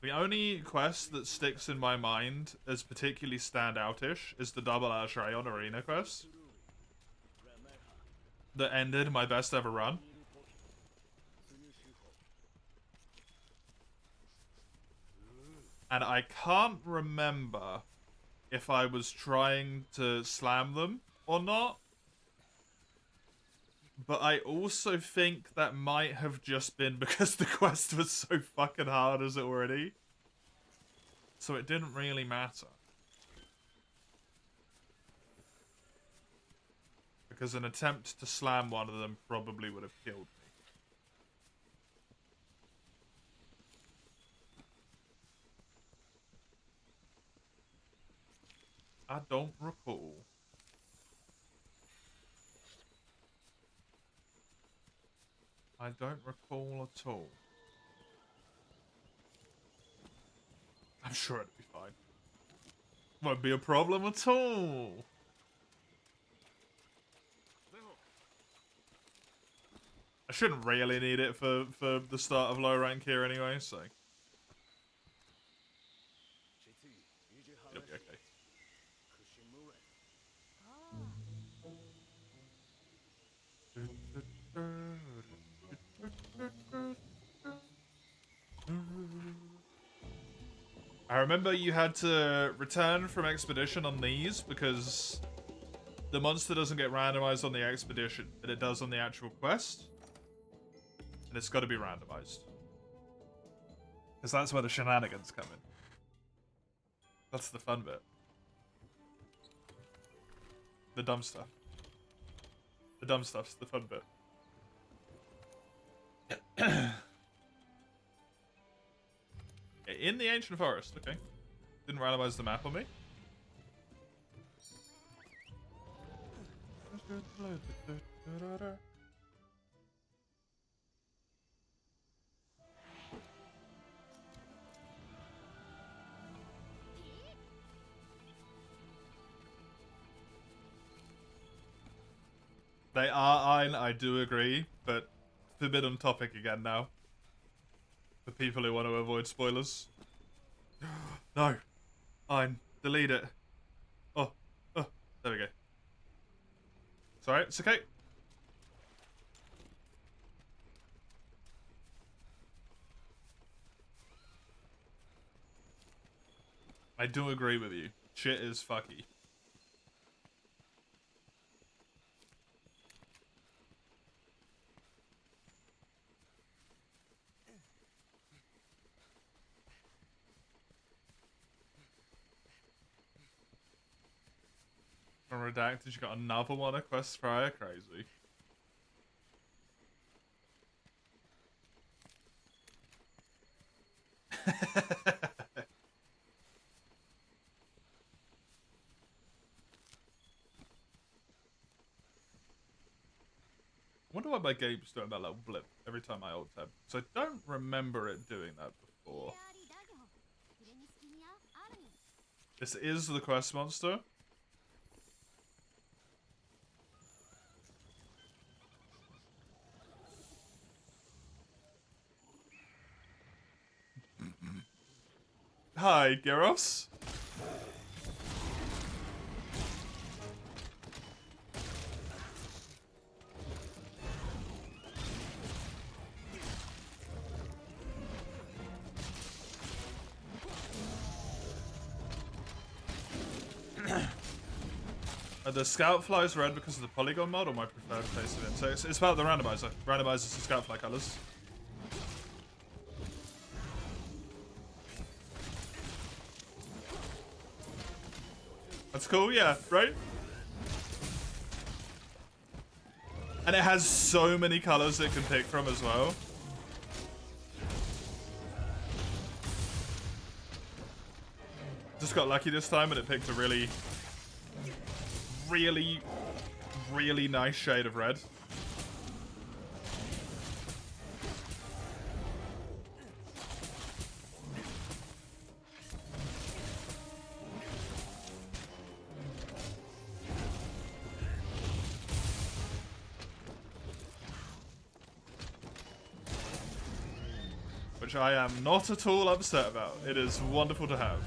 The only quest that sticks in my mind as particularly standoutish is the double Ash Rayon Arena quest. That ended my best ever run. And I can't remember if I was trying to slam them or not. But I also think that might have just been because the quest was so fucking hard as it already. So it didn't really matter. Because an attempt to slam one of them probably would have killed me. I don't recall. I don't recall at all. I'm sure it'll be fine. Won't be a problem at all. I shouldn't really need it for the start of low rank here anyway, so it'll be okay. I remember you had to return from expedition on these because the monster doesn't get randomized on the expedition, but it does on the actual quest. And it's got to be randomized. Because that's where the shenanigans come in. That's the fun bit. The dumb stuff. The dumb stuff's the fun bit. In the ancient forest, okay. Didn't randomize the map on me. They are Ein, I do agree, but forbidden topic again now. For people who want to avoid spoilers. No! Ein, delete it. Oh, there we go. It's alright, it's okay. I do agree with you. Shit is fucky. From Redacted, you got another one of Quest Prior? Crazy. I wonder why my game's doing that little blip every time I alt tab. So I don't remember it doing that before. This is the quest monster. Hi, Gyros. Are the scout flies red because of the polygon mod or my preferred face of it? So it's about the randomizer. Randomizes the scout fly colors. That's cool, yeah, right? And it has so many colors it can pick from as well. Just got lucky this time and it picked a really nice shade of red. Which I am not at all upset about. It is wonderful to have.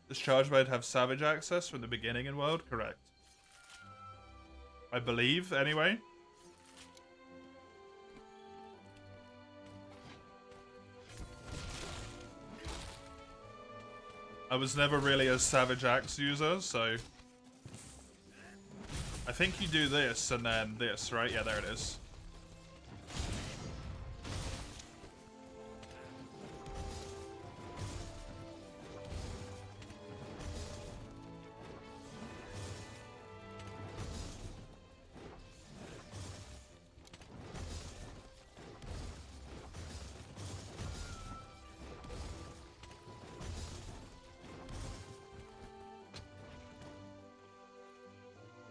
This charge might have savage access from the beginning in world, correct? I believe, anyway. I was never really a Savage Axe user, so... I think you do this and then this, right? Yeah, there it is.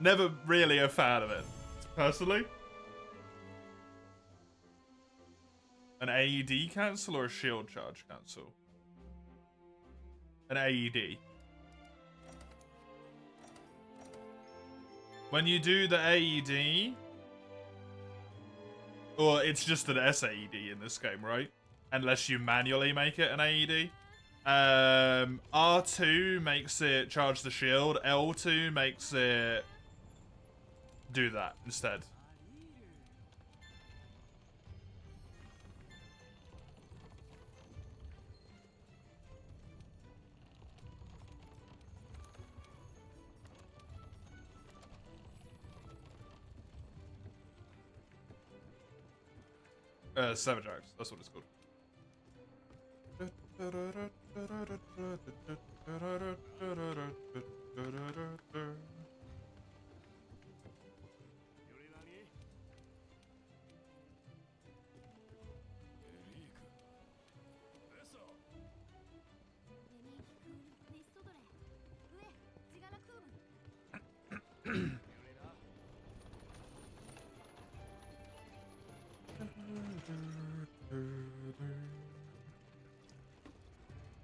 Never really a fan of it, personally. An AED cancel or a shield charge cancel? An AED. When you do the AED, or it's just an SAED in this game, right? Unless you manually make it an AED. R2 makes it charge the shield. L2 makes it do that instead. Savajax, that's what it's called.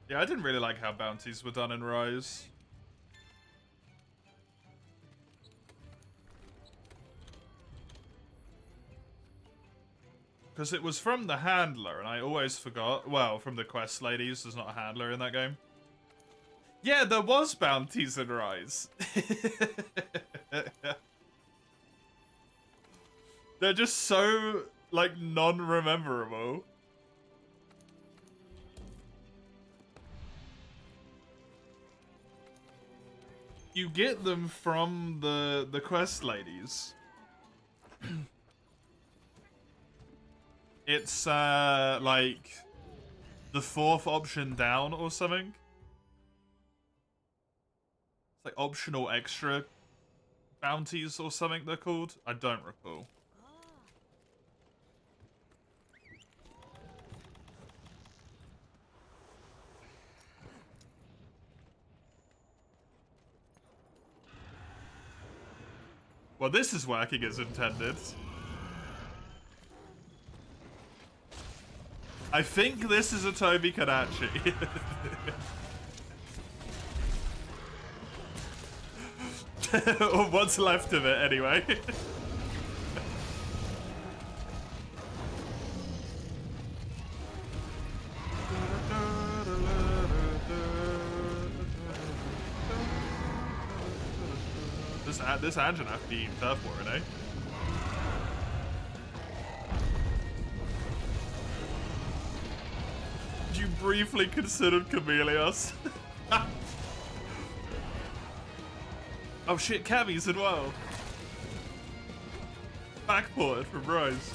Yeah, I didn't really like how bounties were done in Rise. Because it was from the handler, and I always forgot. Well, from the quest ladies, there's not a handler in that game. Yeah, there was bounties in Rise. They're just so, like, non-rememberable. You get them from the quest ladies. It's like the 4th option down or something. It's like optional extra bounties or something they're called. I don't recall. Well, this is working as intended. I think this is a Toby Kadachi. Or what's left of it, anyway. This Anjanath being tough for it, eh? You briefly considered Chameleos. Oh shit, Cammy's as well. Backported from Rise.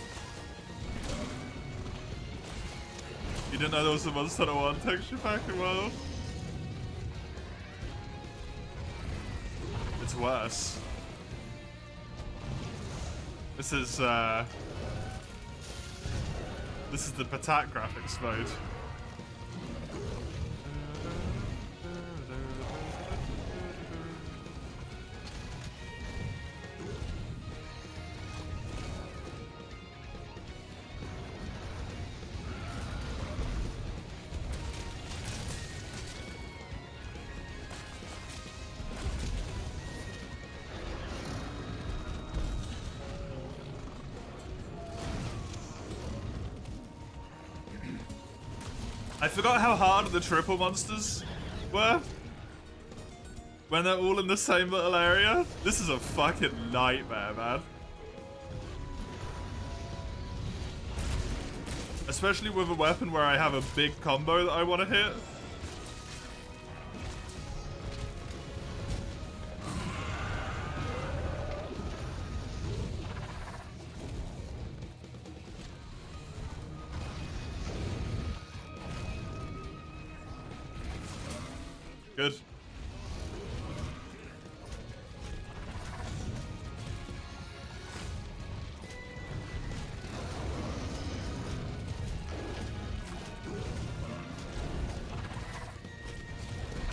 You didn't know there was a Monster Hunter 1 texture pack as well? It's worse. This is the Patak graphics mode. I forgot how hard the triple monsters were when they're all in the same little area. This is a fucking nightmare, man. Especially with a weapon where I have a big combo that I want to hit. Good.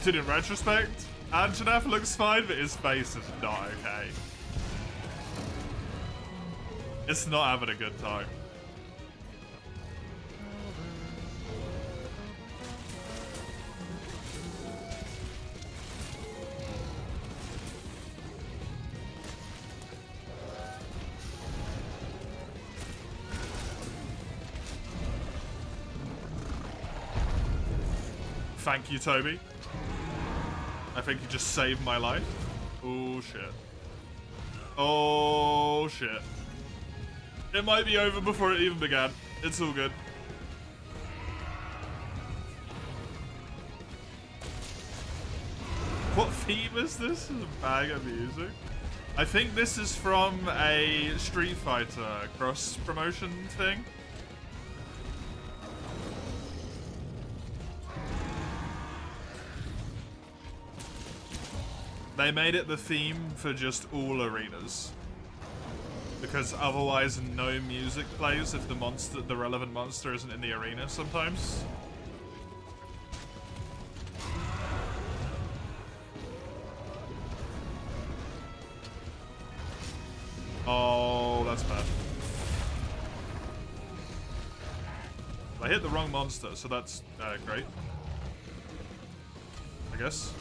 Dude, in retrospect, Anjanath looks fine, but his face is not okay. It's not having a good time. Thank you, Toby. I think you just saved my life. Oh, shit. Oh, shit. It might be over before it even began. It's all good. What theme is this? Is a bag of music? I think this is from a Street Fighter cross-promotion thing. They made it the theme for just all arenas. Because otherwise no music plays if the relevant monster isn't in the arena sometimes. Oh, that's bad. I hit the wrong monster, so that's great. I guess.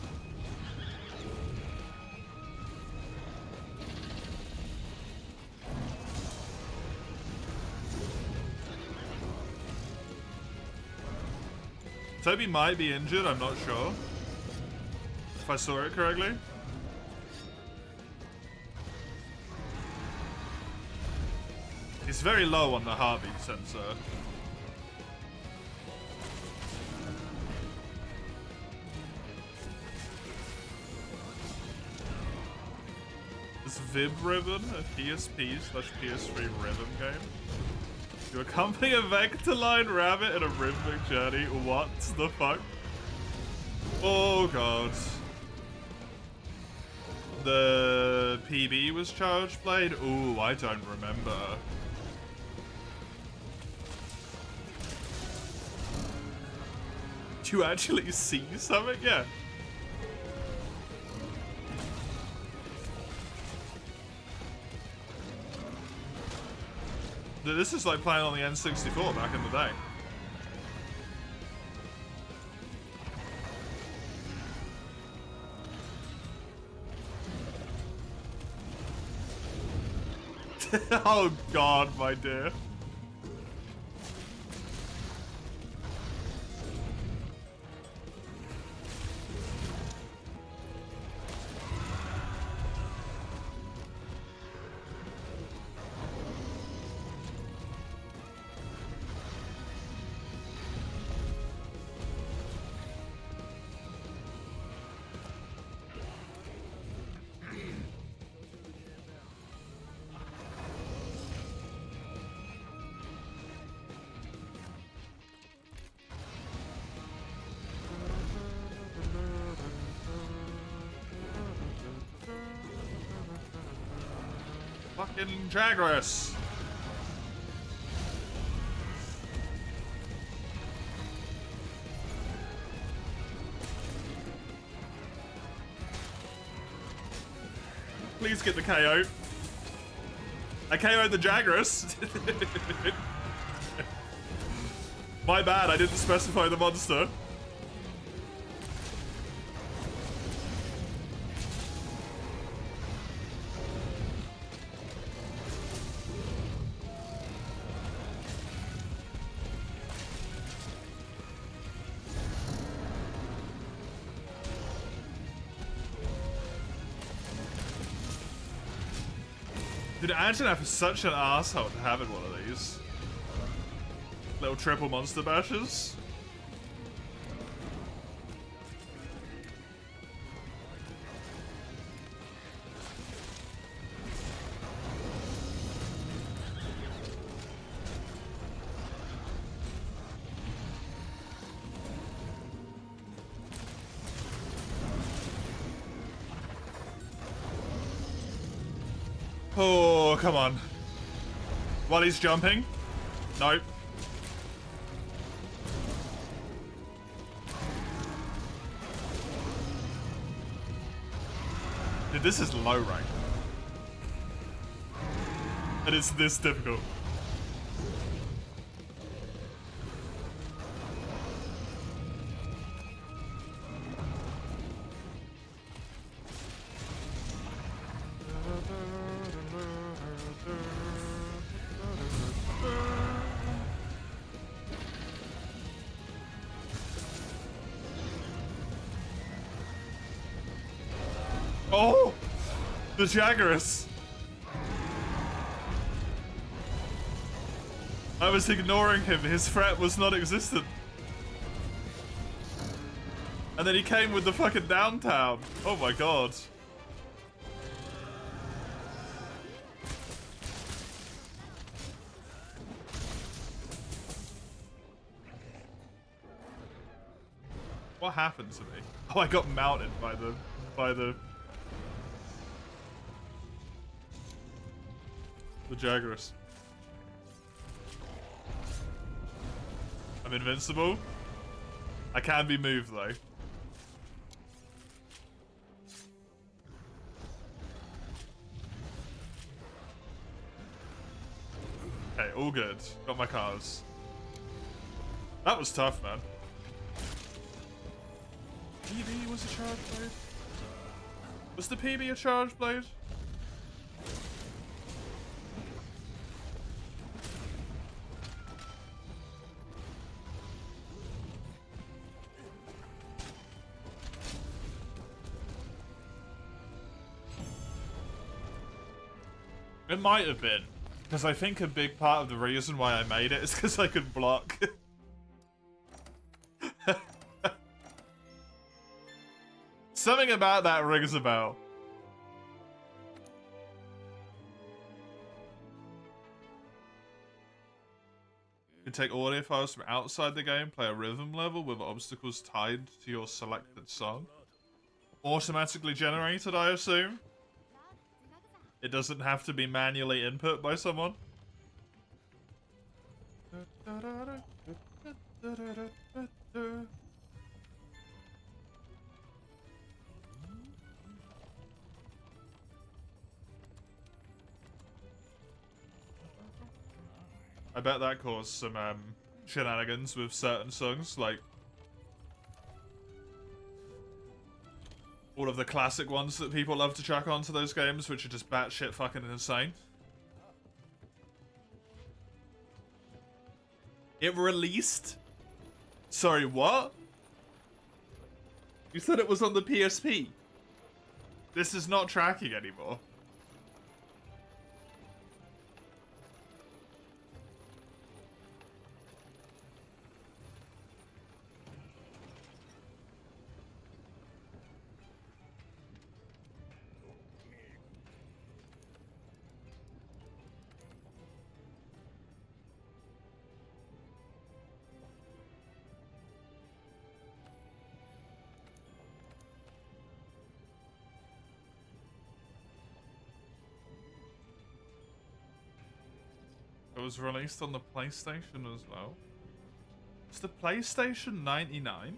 Toby might be injured, I'm not sure. If I saw it correctly. He's very low on the heartbeat sensor. Is Vib Ribbon a PSP/PS3 rhythm game? You accompany a Vectorline rabbit in a rhythmic journey. What the fuck? Oh god. The PB was Charge Blade? Ooh, I don't remember. Do you actually see something? Yeah. This is like playing on the N64 back in the day. Oh god, my dear. Fucking Jagras. Please get the KO. I KO'd the Jagras. My bad, I didn't specify the monster. Dude, Anjanath is such an asshole to have in one of these. Little triple monster bashes. Oh, come on. While he's jumping? Nope. Dude, this is low rank. And it's this difficult. The Jaggerus. I was ignoring him. His threat was not existent. And then he came with the fucking downtown. Oh my god. What happened to me? Oh, I got mounted by the Jaggerus. I'm invincible. I can be moved though. Okay, all good. Got my cars. That was tough, man. PB was a charge blade? Was the PB a charge blade? It might have been. Because I think a big part of the reason why I made it is because I could block. Something about that rings a bell. You can take audio files from outside the game, play a rhythm level with obstacles tied to your selected song. Automatically generated, I assume. It doesn't have to be manually input by someone. I bet that caused some shenanigans with certain songs, like all of the classic ones that people love to chuck onto those games, which are just batshit fucking insane. It released? Sorry, what? You said it was on the PSP. This is not tracking anymore. It was released on the PlayStation as well. It's the PlayStation 99?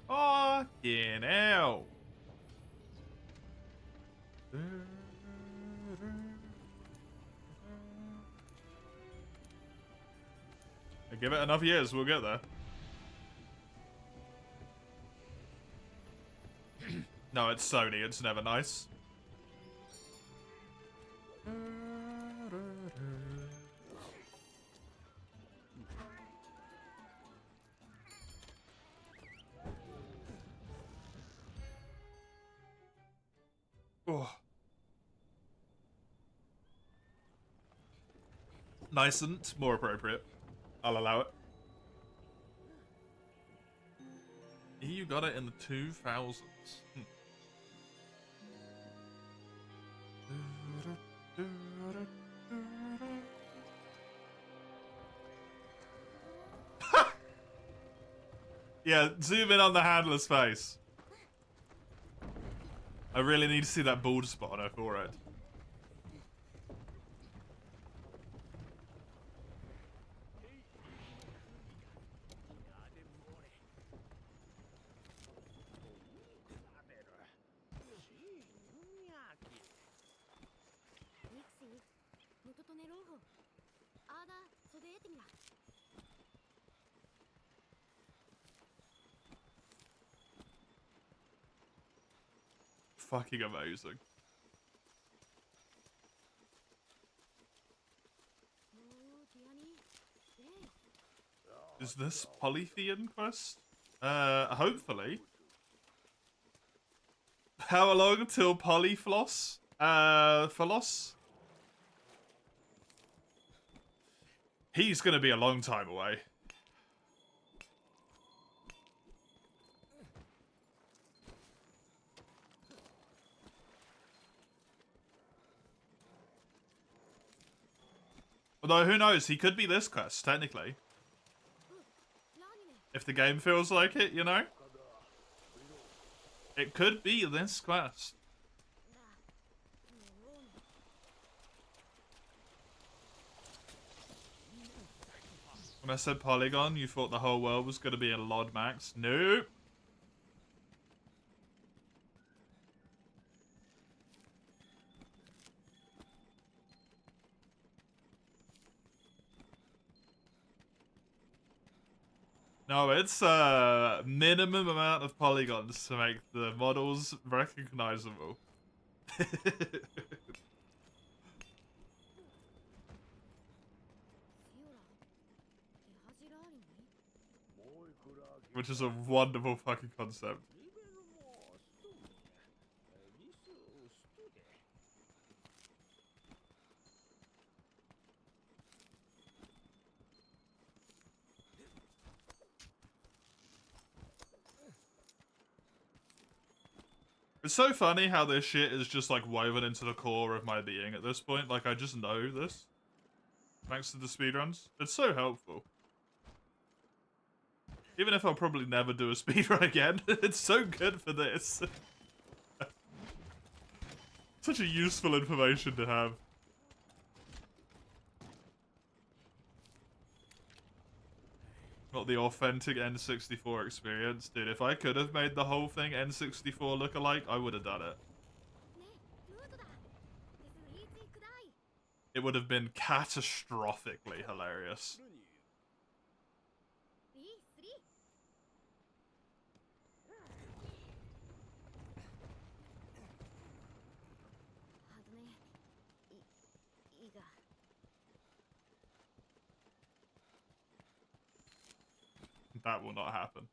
Fucking hell. Give it enough years, we'll get there. No, it's Sony, it's never nice. Oh. Nicent, more appropriate. I'll allow it. You got it in the 2000s. Yeah, zoom in on the handler's face. I really need to see that bald spot on her forehead. Fucking amazing. Is this Polythean quest? Hopefully. How long till Polyfloss? Philos? He's gonna be a long time away. Although, who knows? He could be this quest, technically. If the game feels like it, you know? It could be this quest. When I said Polygon, you thought the whole world was going to be a LOD max? Nope. No, it's a minimum amount of polygons to make the models recognizable. Which is a wonderful fucking concept. It's so funny how this shit is just like woven into the core of my being at this point. Like, I just know this. Thanks to the speedruns. It's so helpful. Even if I'll probably never do a speedrun again, it's so good for this. Such a useful information to have. Not the authentic N64 experience. Dude, if I could have made the whole thing N64 look alike, I would have done it. It would have been catastrophically hilarious. That will not happen.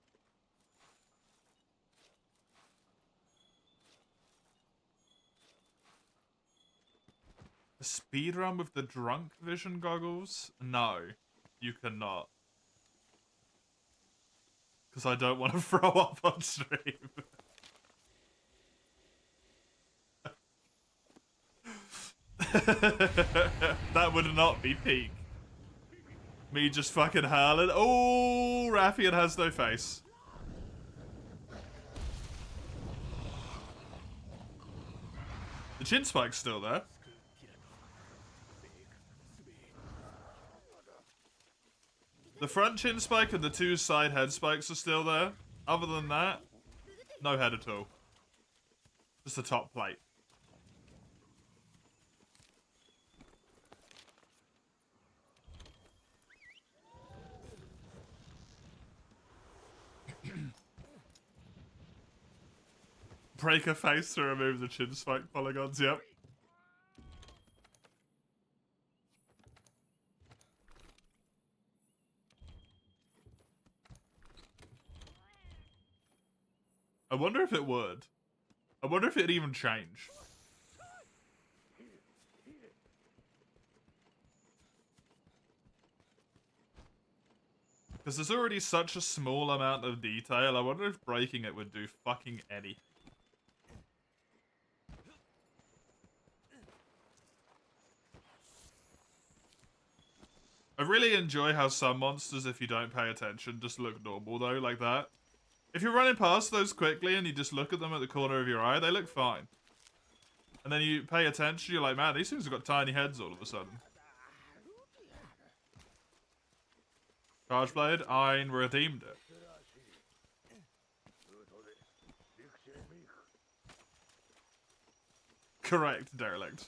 A speedrun with the drunk vision goggles? No, you cannot. Because I don't want to throw up on stream. That would not be peak. Me just fucking hurling. Oh, Raffian has no face. The chin spike's still there. The front chin spike and the two side head spikes are still there. Other than that, no head at all. Just the top plate. Break a face to remove the chin spike polygons, yep. I wonder if it would. I wonder if it'd even change. Because there's already such a small amount of detail, I wonder if breaking it would do fucking any. I really enjoy how some monsters, if you don't pay attention, just look normal though, like that. If you're running past those quickly and you just look at them at the corner of your eye, they look fine. And then you pay attention, you're like, man, these things have got tiny heads all of a sudden. Chargeblade, Ein redeemed it. Correct, derelict.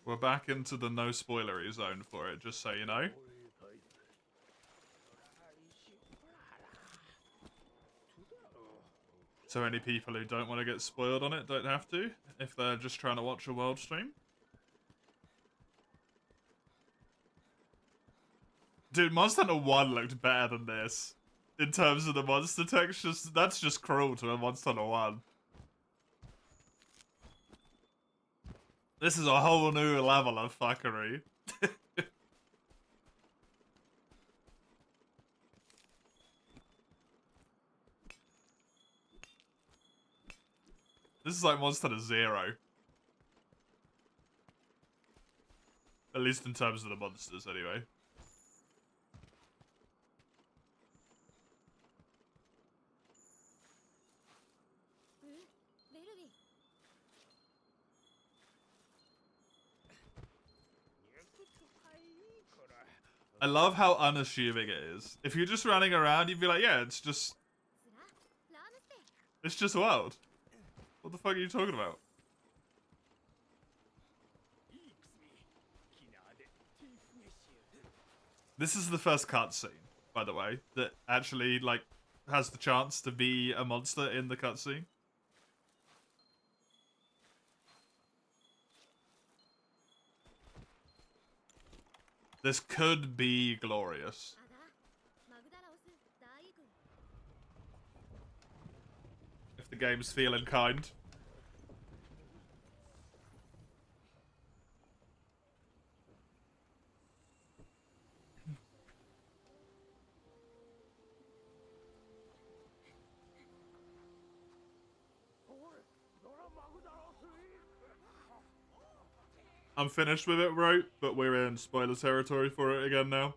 We're back into the no spoilery zone for it, just so you know. So any people who don't want to get spoiled on it don't have to, if they're just trying to watch a world stream. Dude, Monster Hunter 1 looked better than this. In terms of the monster textures, that's just cruel to a Monster Hunter 1. This is a whole new level of fuckery. This is like Monster Hunter 0. At least in terms of the monsters, anyway. I love how unassuming it is. If you're just running around, you'd be like, yeah, it's just world. What the fuck are you talking about? This is the first cutscene, by the way, that actually, like, has the chance to be a monster in the cutscene. This could be glorious. If the game's feeling kind. I'm finished with it, right? But we're in spoiler territory for it again now.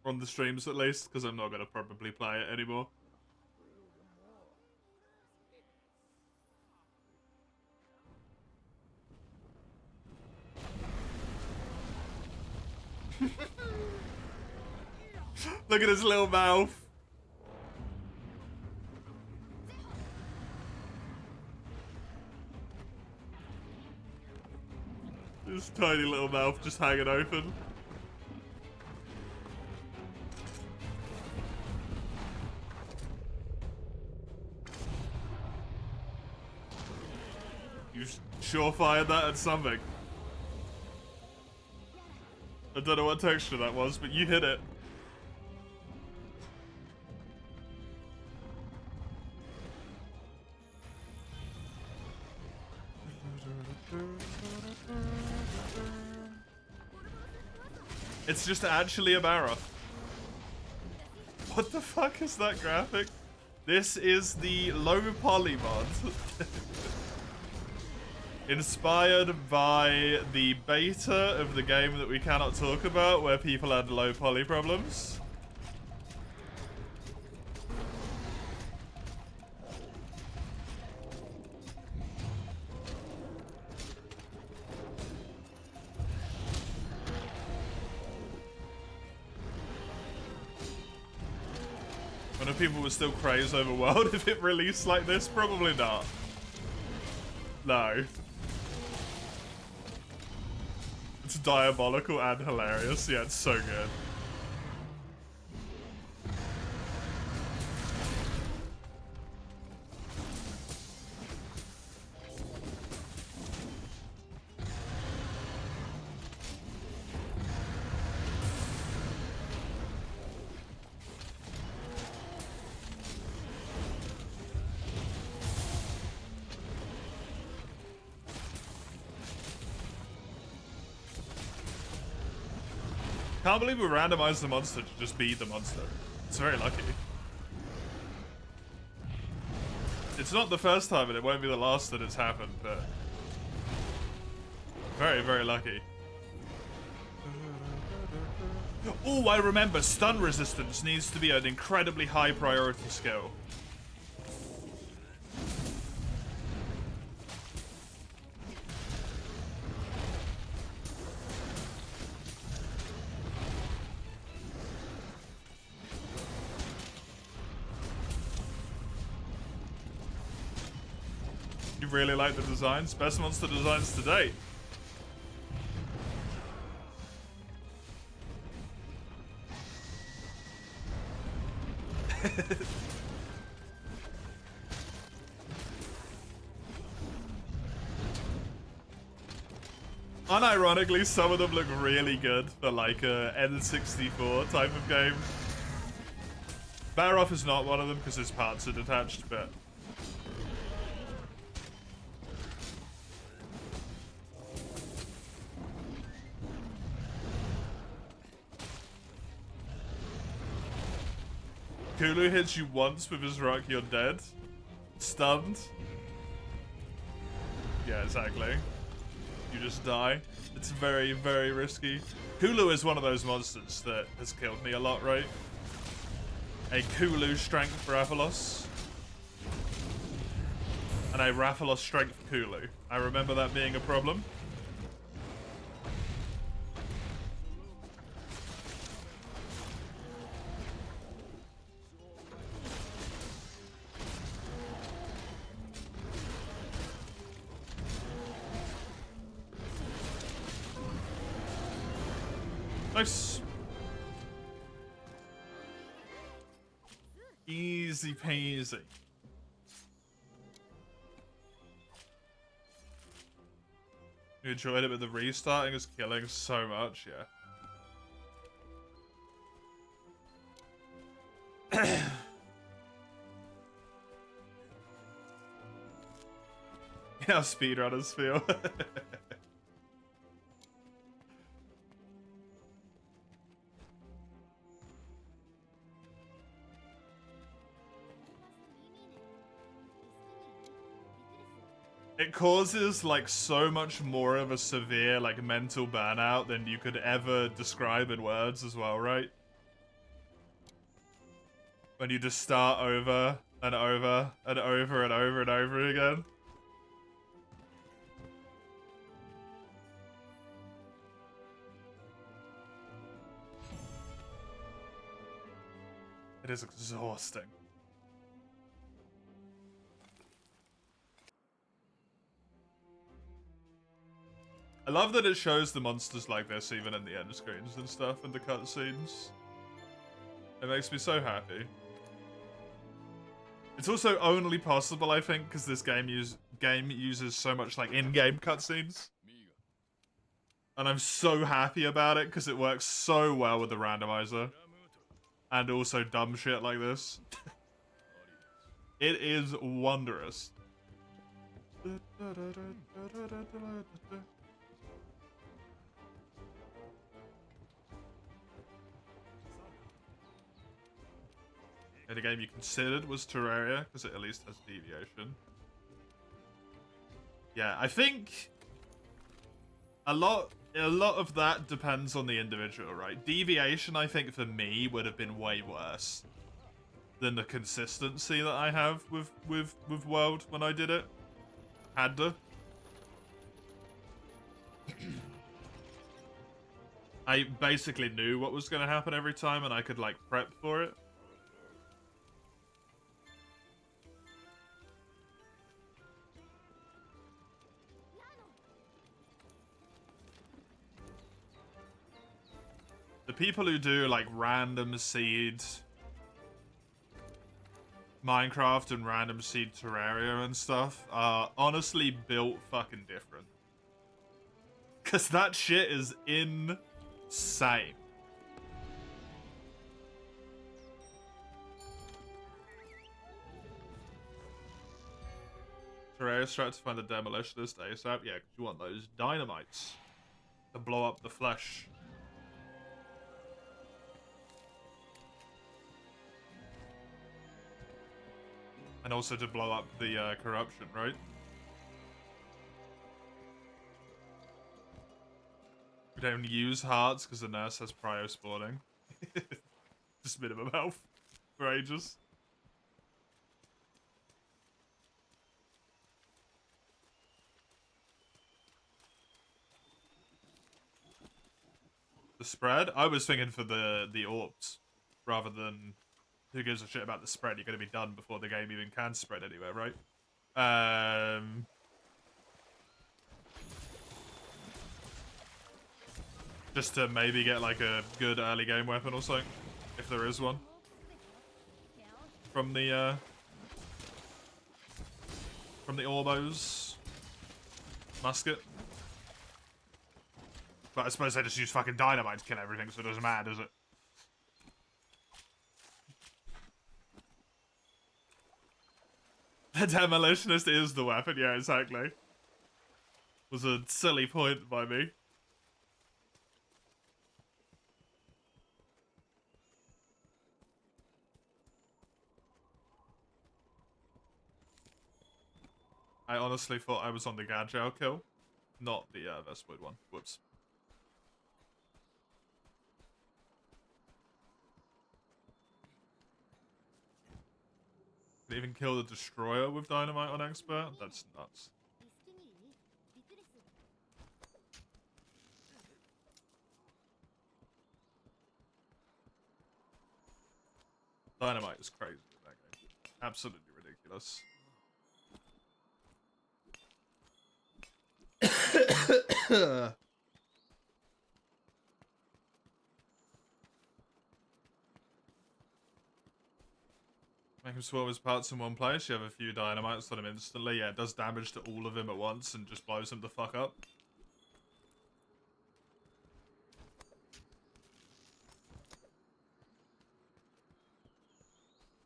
On the streams, at least, because I'm not going to probably play it anymore. Look at his little mouth. His tiny little mouth just hanging open. You sure fired that at something. I don't know what texture that was, but you hit it. It's just actually a barra. What the fuck is that graphic? This is the low poly mod. Inspired by the beta of the game that we cannot talk about, where people had low poly problems. When people would still craze over World if it released like this? Probably not. No. It's diabolical and hilarious. Yeah, it's so good. Can't believe we randomized the monster to just be the monster. It's very lucky. It's not the first time and it won't be the last that it's happened, but very, very lucky. Oh, I remember, stun resistance needs to be an incredibly high priority skill. You really like the designs? Best monster designs to date. Unironically, some of them look really good for like a N64 type of game. Better Off is not one of them because his parts are detached, but Kulu hits you once with his rock, you're dead. Stunned. Yeah, exactly. You just die. It's very, very risky. Kulu is one of those monsters that has killed me a lot, right? A Kulu strength Rathalos. And a Rathalos strength Kulu. I remember that being a problem. Nice. Easy peasy. You enjoyed it, but the restarting is killing so much, yeah. How speedrunners feel. It causes like so much more of a severe like mental burnout than you could ever describe in words as well, right? When you just start over and over and over and over and over again. It is exhausting. I love that it shows the monsters like this even in the end screens and stuff and the cutscenes. It makes me so happy. It's also only possible, I think, because this game uses so much like in-game cutscenes. And I'm so happy about it because it works so well with the randomizer. And also dumb shit like this. It is wondrous. And a game you considered was Terraria, because it at least has deviation. Yeah, I think a lot of that depends on the individual, right? Deviation, I think, for me, would have been way worse than the consistency that I have with World when I did it. Had to. I basically knew what was going to happen every time, and I could, like, prep for it. The people who do, like, random seed Minecraft and random seed Terraria and stuff are honestly built fucking different. Because that shit is insane. Terraria's trying to find the demolitionist ASAP. Yeah, because you want those dynamites to blow up the flesh. And also to blow up the corruption, right? We don't use hearts because the nurse has prio spawning. Just minimum health for ages. The spread? I was thinking for the orbs rather than who gives a shit about the spread. You're going to be done before the game even can spread anywhere, right? Just to maybe get like a good early game weapon or something, if there is one. From the Orbos musket. But I suppose they just use fucking dynamite to kill everything, so it doesn't matter, does it? The demolitionist is the weapon, yeah, exactly. Was a silly point by me. I honestly thought I was on the Gadgel kill, not the Vespoid one. Whoops. Can even kill the Destroyer with Dynamite on Expert? That's nuts. Dynamite is crazy in that game. Absolutely ridiculous. Make him swarm his parts in one place. You have a few dynamites on him instantly. Yeah, it does damage to all of him at once and just blows him the fuck up.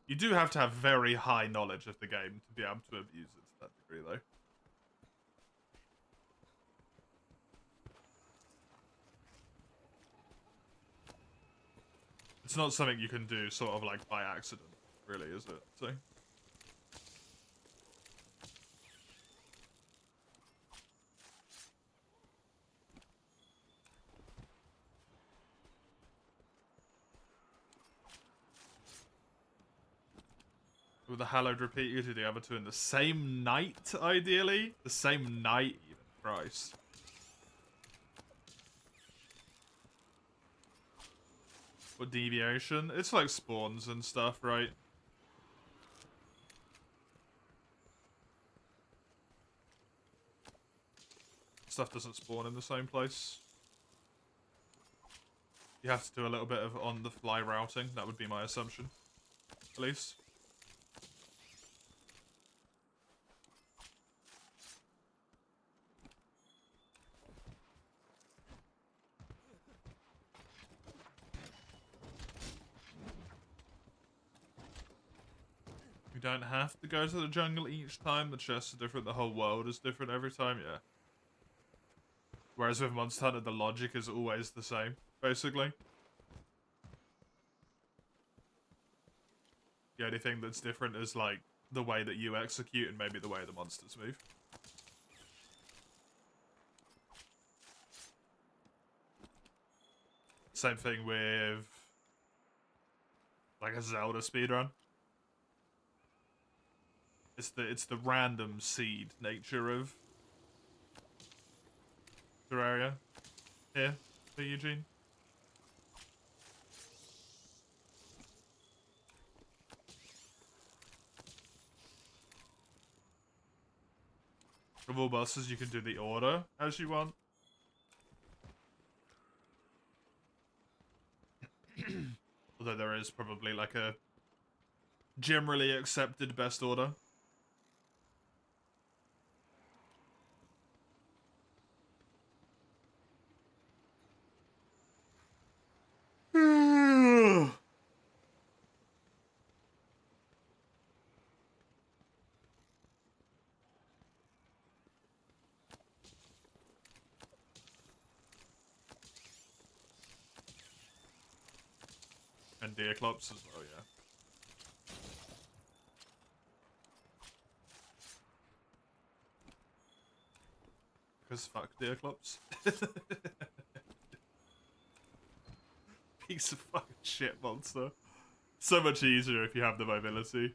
You do have to have very high knowledge of the game to be able to abuse it to that degree, though. It's not something you can do sort of like by accident, really, is it? So. With the hallowed repeat, you do the other two in the same night, ideally? The same night, even. Christ. What deviation? It's like spawns and stuff, right? Stuff doesn't spawn in the same place. You have to do a little bit of on-the-fly routing. That would be my assumption. At least. You don't have to go to the jungle each time. The chests are different. The whole world is different every time, yeah. Whereas with Monster Hunter, the logic is always the same, basically. The only thing that's different is, like, the way that you execute and maybe the way the monsters move. Same thing with, like, a Zelda speedrun. It's the random seed nature of Terraria here for Eugene. Of all bosses, you can do the order as you want. Although there is probably like a generally accepted best order. And Deaclops as well, yeah. Because fuck Deaclops. Piece of fucking shit monster. So much easier if you have the mobility.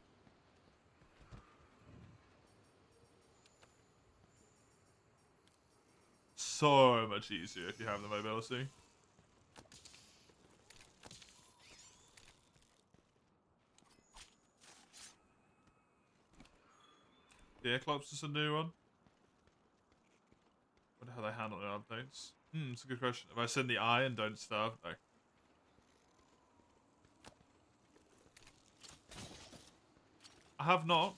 So much easier if you have the mobility. Deaclops is a new one. What how they handle their updates? It's a good question. If I send the eye and don't starve, no. I have not.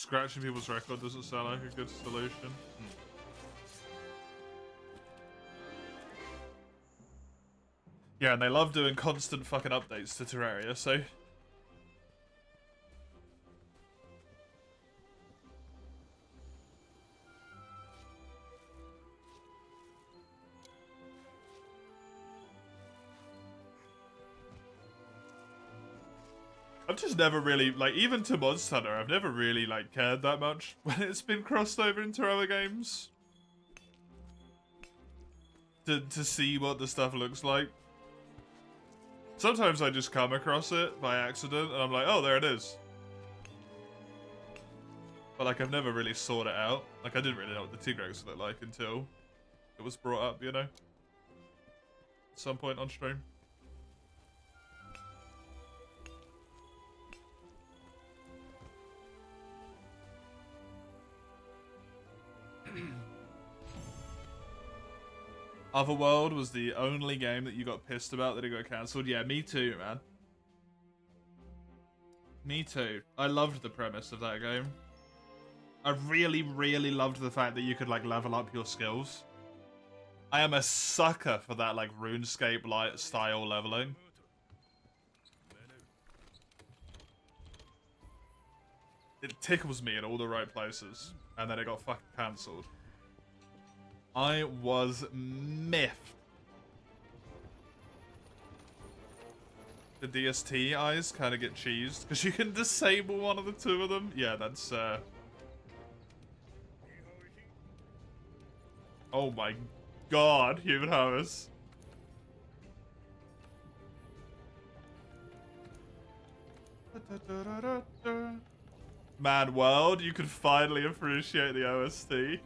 Scratching people's record doesn't sound like a good solution. Yeah, and they love doing constant fucking updates to Terraria, so... I've just never really, like, even to Monster Hunter, I've never really, like, cared that much when it's been crossed over into other games. To see what the stuff looks like. Sometimes I just come across it by accident, and I'm like, oh, there it is. But, like, I've never really sought it out. Like, I didn't really know what the Tigrex looked like until it was brought up, you know? At some point on stream. Otherworld was the only game that you got pissed about that it got cancelled. Yeah, me too, man. Me too. I loved the premise of that game. I really, really loved the fact that you could, like, level up your skills. I am a sucker for that, like, RuneScape-like style leveling. It tickles me in all the right places. And then it got fucking cancelled. I was miffed. The DST eyes kind of get cheesed because you can disable one of the two of them. Yeah, that's oh my god, Human Harvest. Mad World, you can finally appreciate the OST.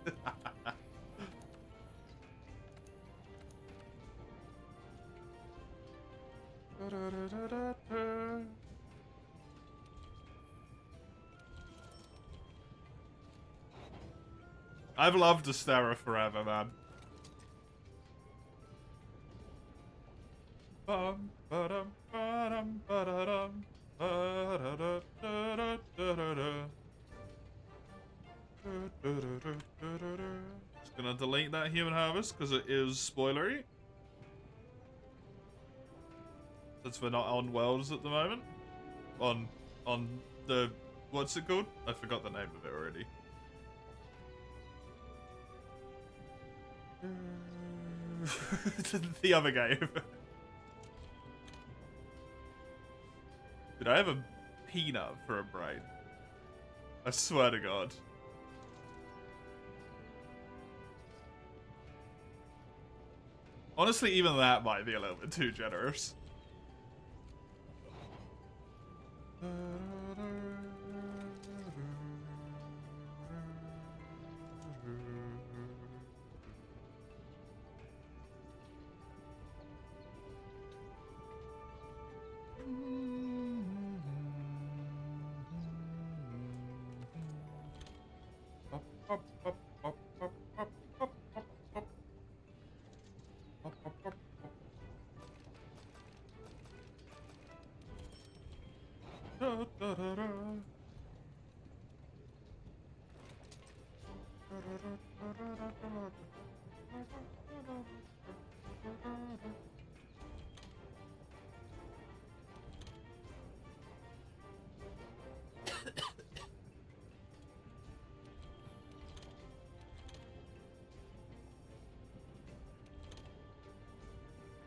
I've loved Astera forever, man. Just gonna delete that Human Harvest because it is spoilery. Since we're not on Worlds at the moment. On the... What's it called? I forgot the name of it already. The other game. Did I have a peanut for a brain? I swear to God. Honestly, even that might be a little bit too generous.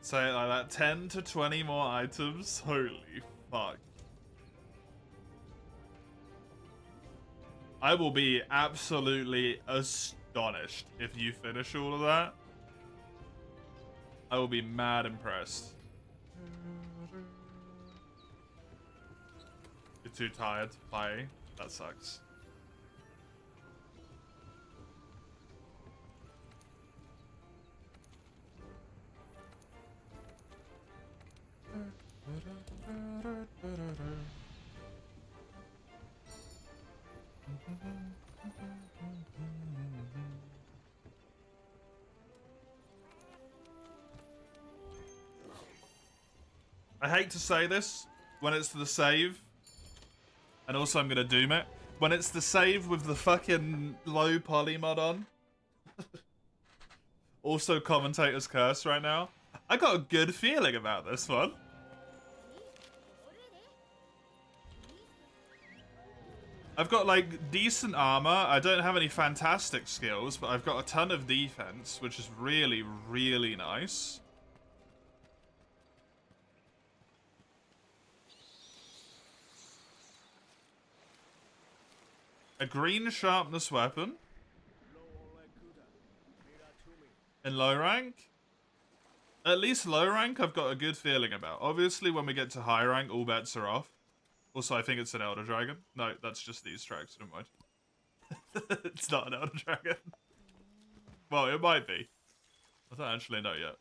Say it like that, 10 to 20 more items? Holy fuck. I will be absolutely astonished if you finish all of that. I will be mad impressed. You're too tired to play? That sucks. I hate to say this when it's to the save, and also I'm gonna doom it, When it's the save with the fucking low poly mod on. Also commentator's curse right now. I got a good feeling about this one. I've got like decent armor. I don't have any fantastic skills, but I've got a ton of defense, which is really, really nice. A green sharpness weapon. In low rank? At least low rank I've got a good feeling about. Obviously when we get to high rank, all bets are off. Also, I think it's an Elder Dragon. No, that's just these tracks, never mind. It's not an Elder Dragon. Well, it might be. I don't actually know yet.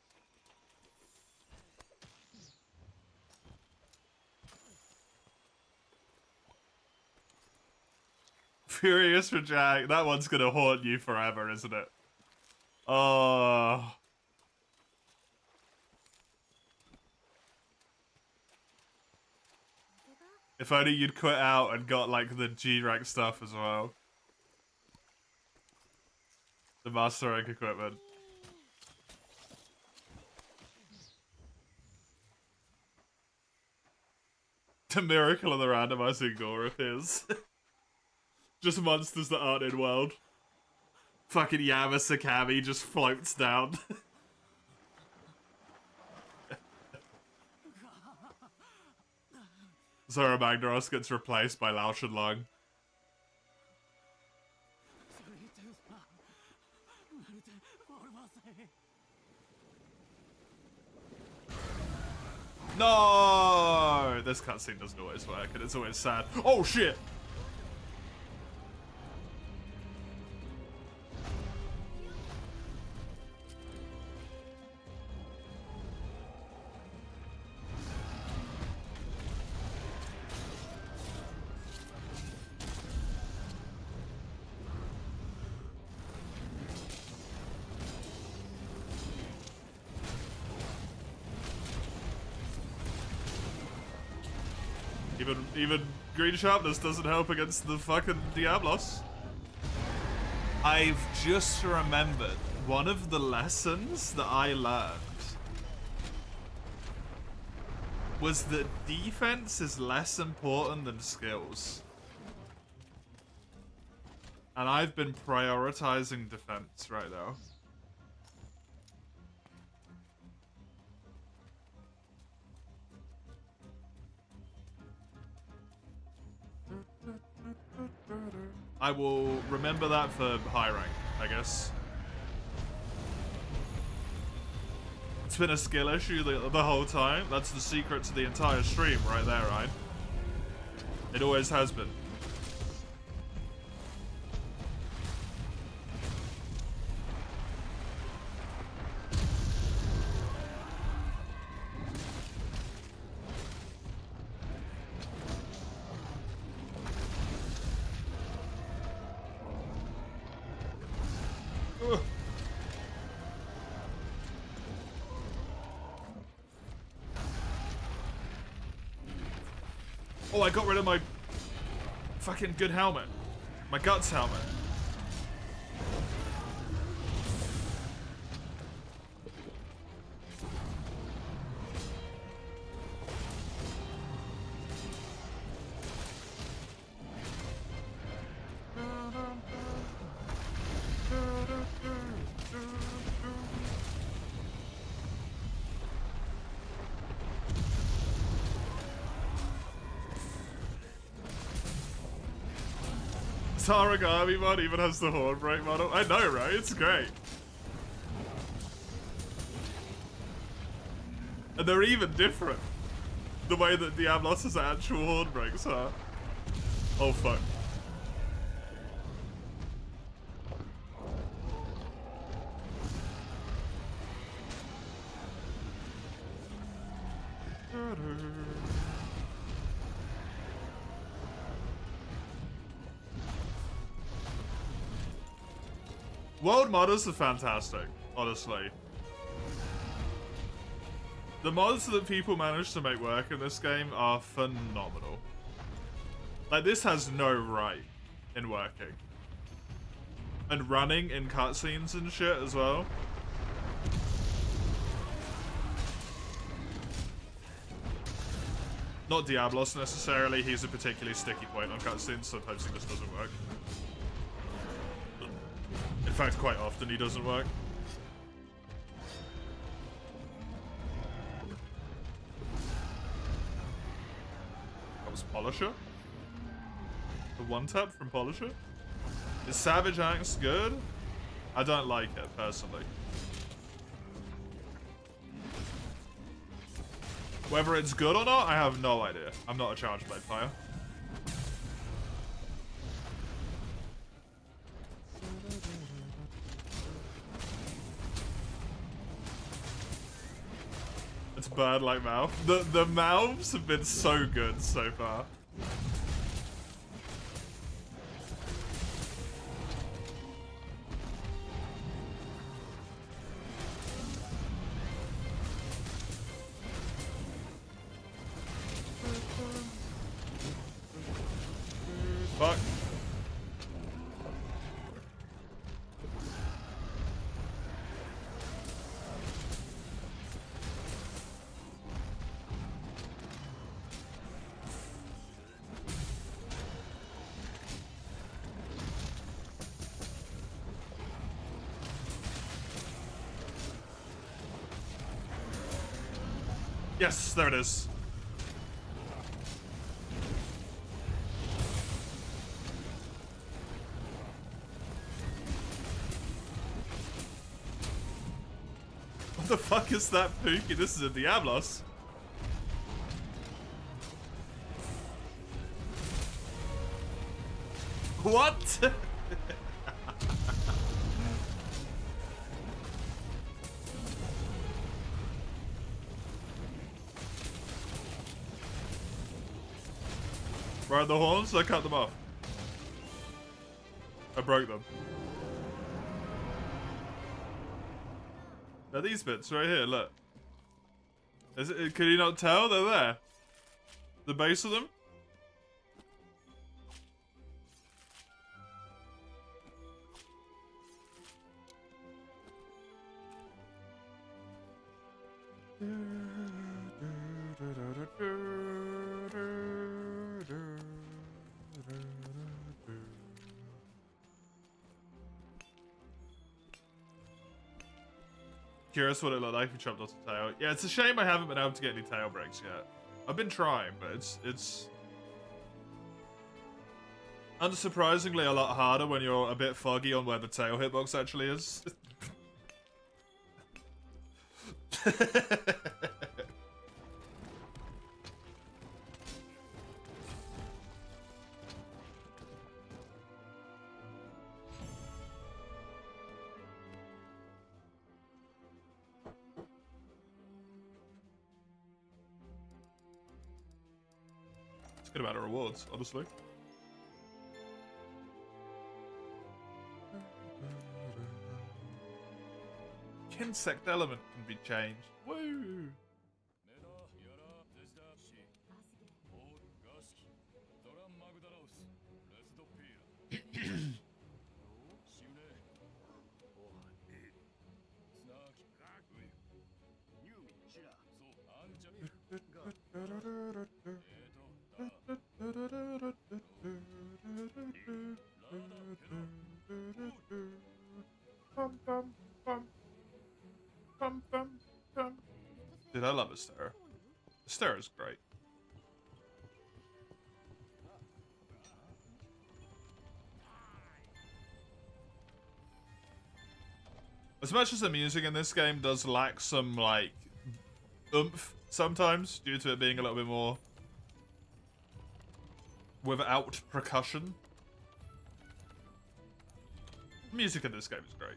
Furious for Jack. That one's gonna haunt you forever, isn't it? Oh. If only you'd quit out and got like the G-rank stuff as well. The master rank equipment. The miracle of the randomizing gore appears. Just monsters that aren't in world. Fucking Yamasakami just floats down. Zora Magnaros gets replaced by Lao Shenlong. No! This cutscene doesn't always work, and it's always sad. Oh shit! Even green sharpness doesn't help against the fucking Diablos. I've just remembered one of the lessons that I learned was that defense is less important than skills. And I've been prioritizing defense right now. I will remember that for high rank, I guess. It's been a skill issue the whole time. That's the secret to the entire stream right there, right? It always has been. Oh, I got rid of my fucking good helmet. My guts helmet. Taragami mod even has the Hornbreak model. I know, right? It's great. And they're even different. The way that Diablos' actual Hornbreaks are. Oh, fuck. World modders are fantastic, honestly. The mods that people manage to make work in this game are phenomenal. Like, this has no right in working. And running in cutscenes and shit as well. Not Diablos necessarily, he's a particularly sticky point on cutscenes, sometimes he just doesn't work. In fact, quite often he doesn't work. That was Polisher? The one tap from Polisher? Is Savage Axe good? I don't like it, personally. Whether it's good or not, I have no idea. I'm not a Charge Blade player. It's bird-like mouth. The mouths have been so good so far. Fuck. Yes, there it is. What the fuck is that, Pookie? This is a Diablos. What? Right, the horns? I cut them off. I broke them. They're these bits right here, look. Can you not tell? They're there. The base of them? Curious what it looked like if you chopped off the tail. Yeah, it's a shame I haven't been able to get any tail breaks yet. I've been trying, but it's unsurprisingly a lot harder when you're a bit foggy on where the tail hitbox actually is. Good amount of rewards, honestly. Insect element can be changed. Woo! Dude, I love Astera. Astera's great. As much as the music in this game does lack some, like, oomph sometimes, due to it being a little bit more without percussion, the music in this game is great.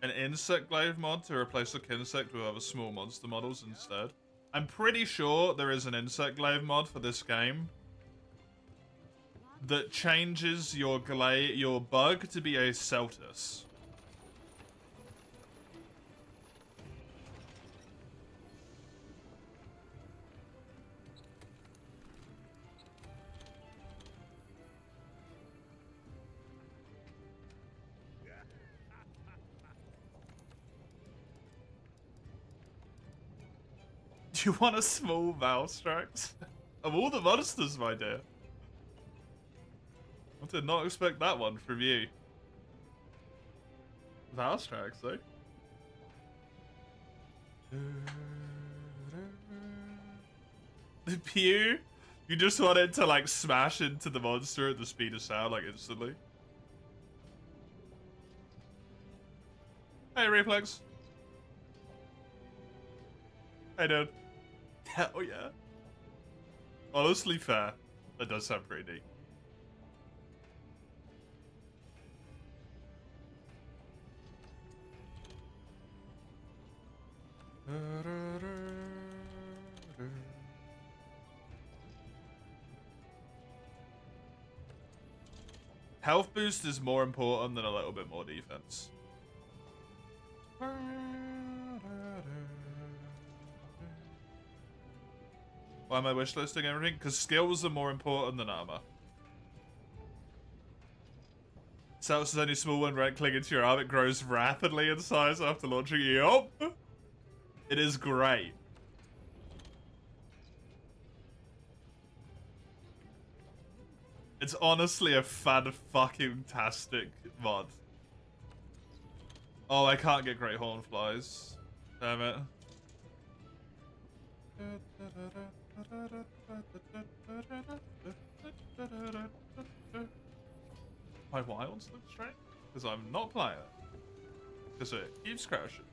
An insect glaive mod to replace the Kinsect with other small monster models instead. I'm pretty sure there is an insect glaive mod for this game that changes your bug to be a Celtus. Do you want a small Valstrax? Of all the monsters, my dear. I did not expect that one from you. Valstrax, though. The Pew? You just want it to, like, smash into the monster at the speed of sound, like, instantly. Hey, Reflex. Hey, dude. Hell yeah. Honestly, fair. That does sound pretty neat. Health boost is more important than a little bit more defense. Why am I wishlisting everything? Because skills are more important than armor. Celts is only small when right click into your arm. It grows rapidly in size after launching. Yup. It is great. It's honestly a fan-fucking-tastic mod. Oh, I can't get Great Hornflies. Damn it. My wilds look strange? Because I'm not playing it. Because it keeps crashing.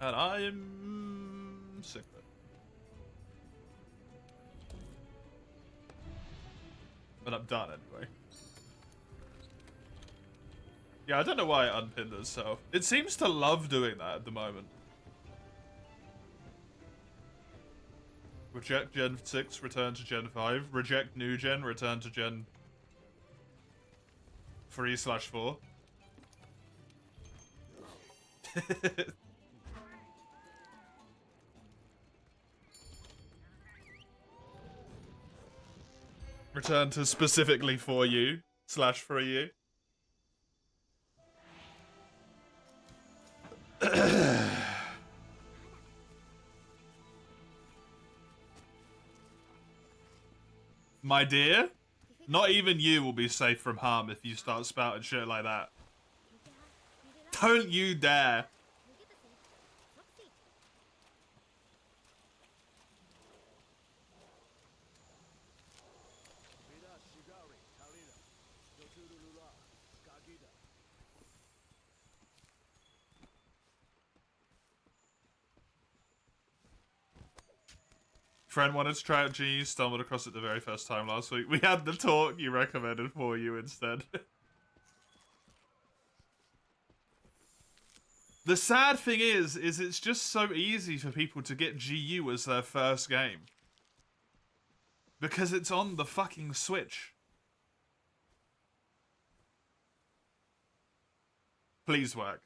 And I'm sick of it. But I'm done anyway. Yeah, I don't know why it unpinned itself. It seems to love doing that at the moment. Reject Gen 6, return to Gen 5. Reject new Gen, return to Gen 3/4. Return to specifically for you /for you. My dear, not even you will be safe from harm if you start spouting shit like that. Don't you dare. Friend wanted to try out G, stumbled across it the very first time last week. We had the talk you recommended for you instead. The sad thing is it's just so easy for people to get GU as their first game. Because it's on the fucking Switch. Please work.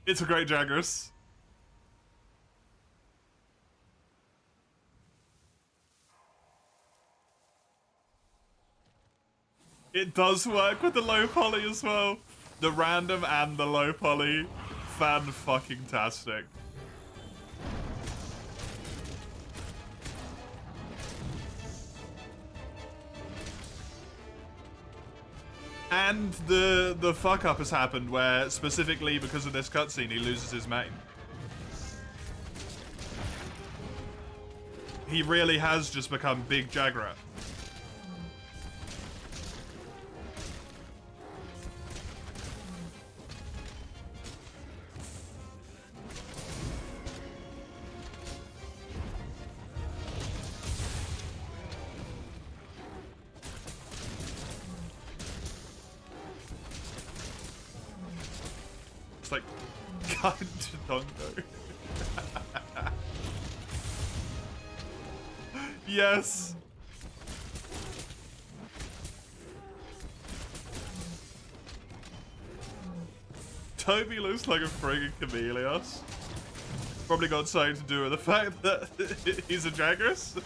It's a great Jagras. It does work with the low poly as well. The random and the low poly. Fan-fucking-tastic. And the fuck up has happened where, specifically because of this cutscene, he loses his main. He really has just become Big Jagrat. It's like, God, Dongo. Yes. Toby looks like a friggin' chameleos. Probably got something to do with the fact that he's a Jagras.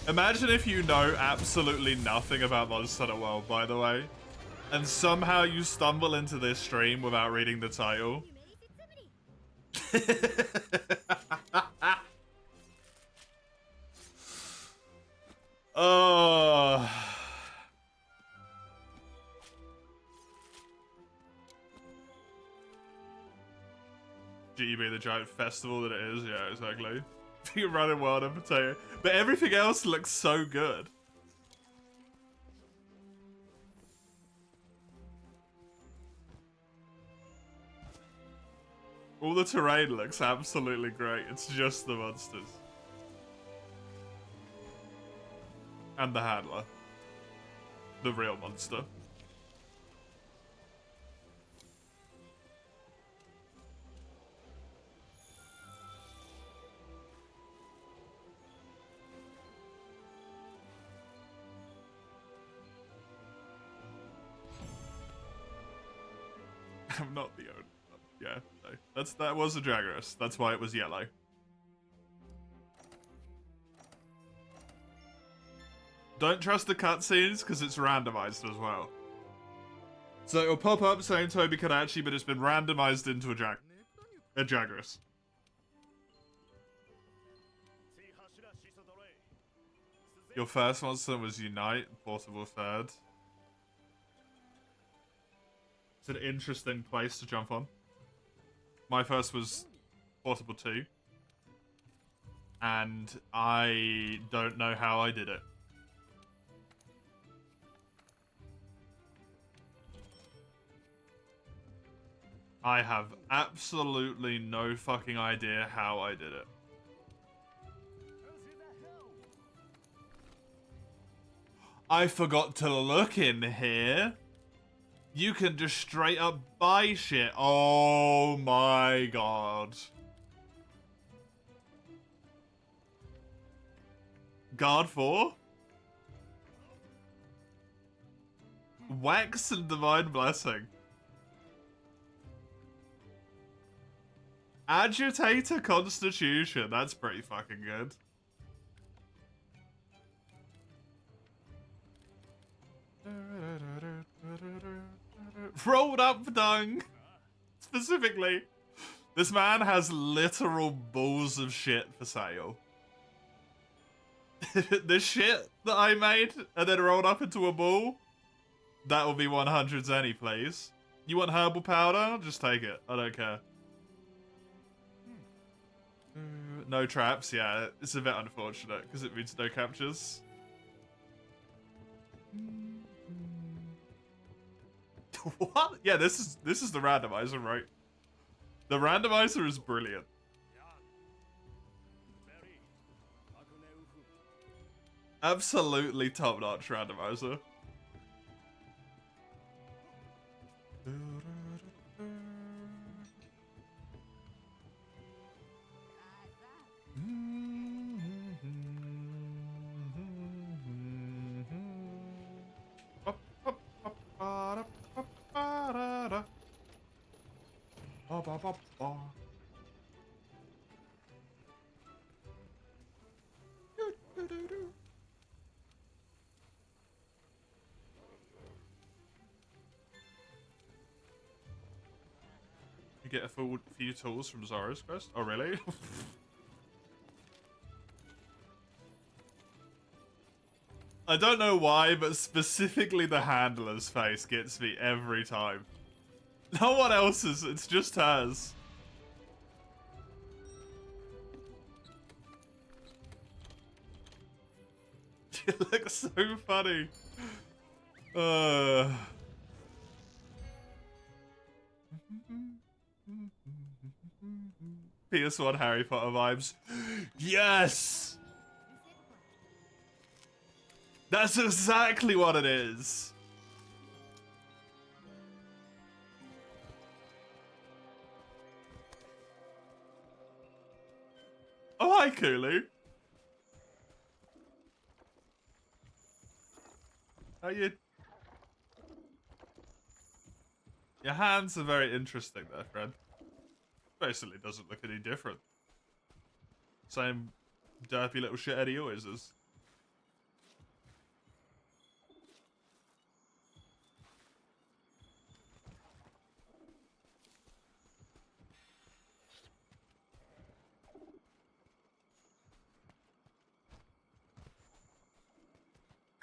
Imagine if you know absolutely nothing about Monster Hunter World, by the way, and somehow you stumble into this stream without reading the title. Oh. GEB, the giant festival that it is. Yeah, exactly. You run in wild and potato. But everything else looks so good. All the terrain looks absolutely great. It's just the monsters. And the handler. The real monster. I'm not the owner. Yeah, no. That was a Jagras. That's why it was yellow. Don't trust the cutscenes because it's randomized as well. So it'll pop up saying Toby Kadachi, but it's been randomized into a Jagras. Your first monster was Unite, Portable third. It's an interesting place to jump on. My first was Portable 2. And I don't know how I did it. I have absolutely no fucking idea how I did it. I forgot to look in here. You can just straight up buy shit. Oh my god. Guard 4? Wax and Divine Blessing. Agitator Constitution. That's pretty fucking good. Rolled up dung. Specifically. This man has literal balls of shit for sale. This shit that I made and then rolled up into a ball, that will be 100s any, please. You want herbal powder? Just take it. I don't care. No traps, yeah. It's a bit unfortunate because it means no captures. What? Yeah, this is the randomizer, right? The randomizer is brilliant. Absolutely top-notch randomizer. You get a full few tools from Zara's quest? Oh, really? I don't know why, but specifically the handler's face gets me every time. No one else's, it's just hers. It looks so funny. PS1 Harry Potter vibes. Yes! That's exactly what it is. Oh, hi, Kulu. How you? Your hands are very interesting there, friend. Basically doesn't look any different. Same derpy little shit Eddie always is.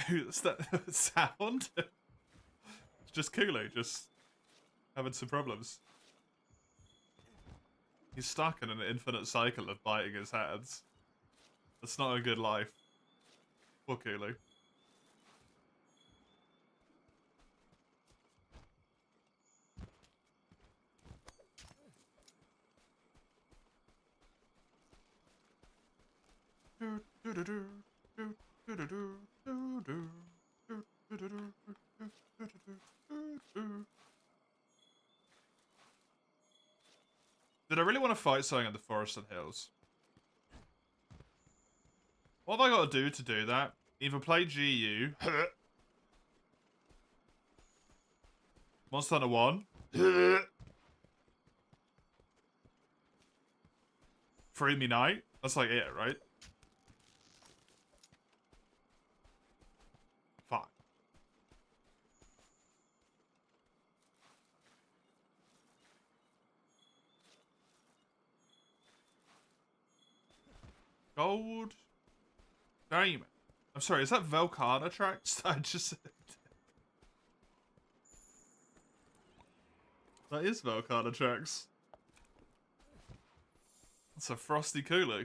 Who's that sound? It's just Kulu, just having some problems. He's stuck in an infinite cycle of biting his hands. That's not a good life. Poor Kulu. Did I really want to fight something in the forest and hills? What have I got to do that? Either play GU. Monster Hunter 1. Free Me Night. That's like it, right? Fuck. Gold. Diamond. I'm sorry, is that Velcana tracks? I just said. That is Velcana tracks. That's a frosty Kulu.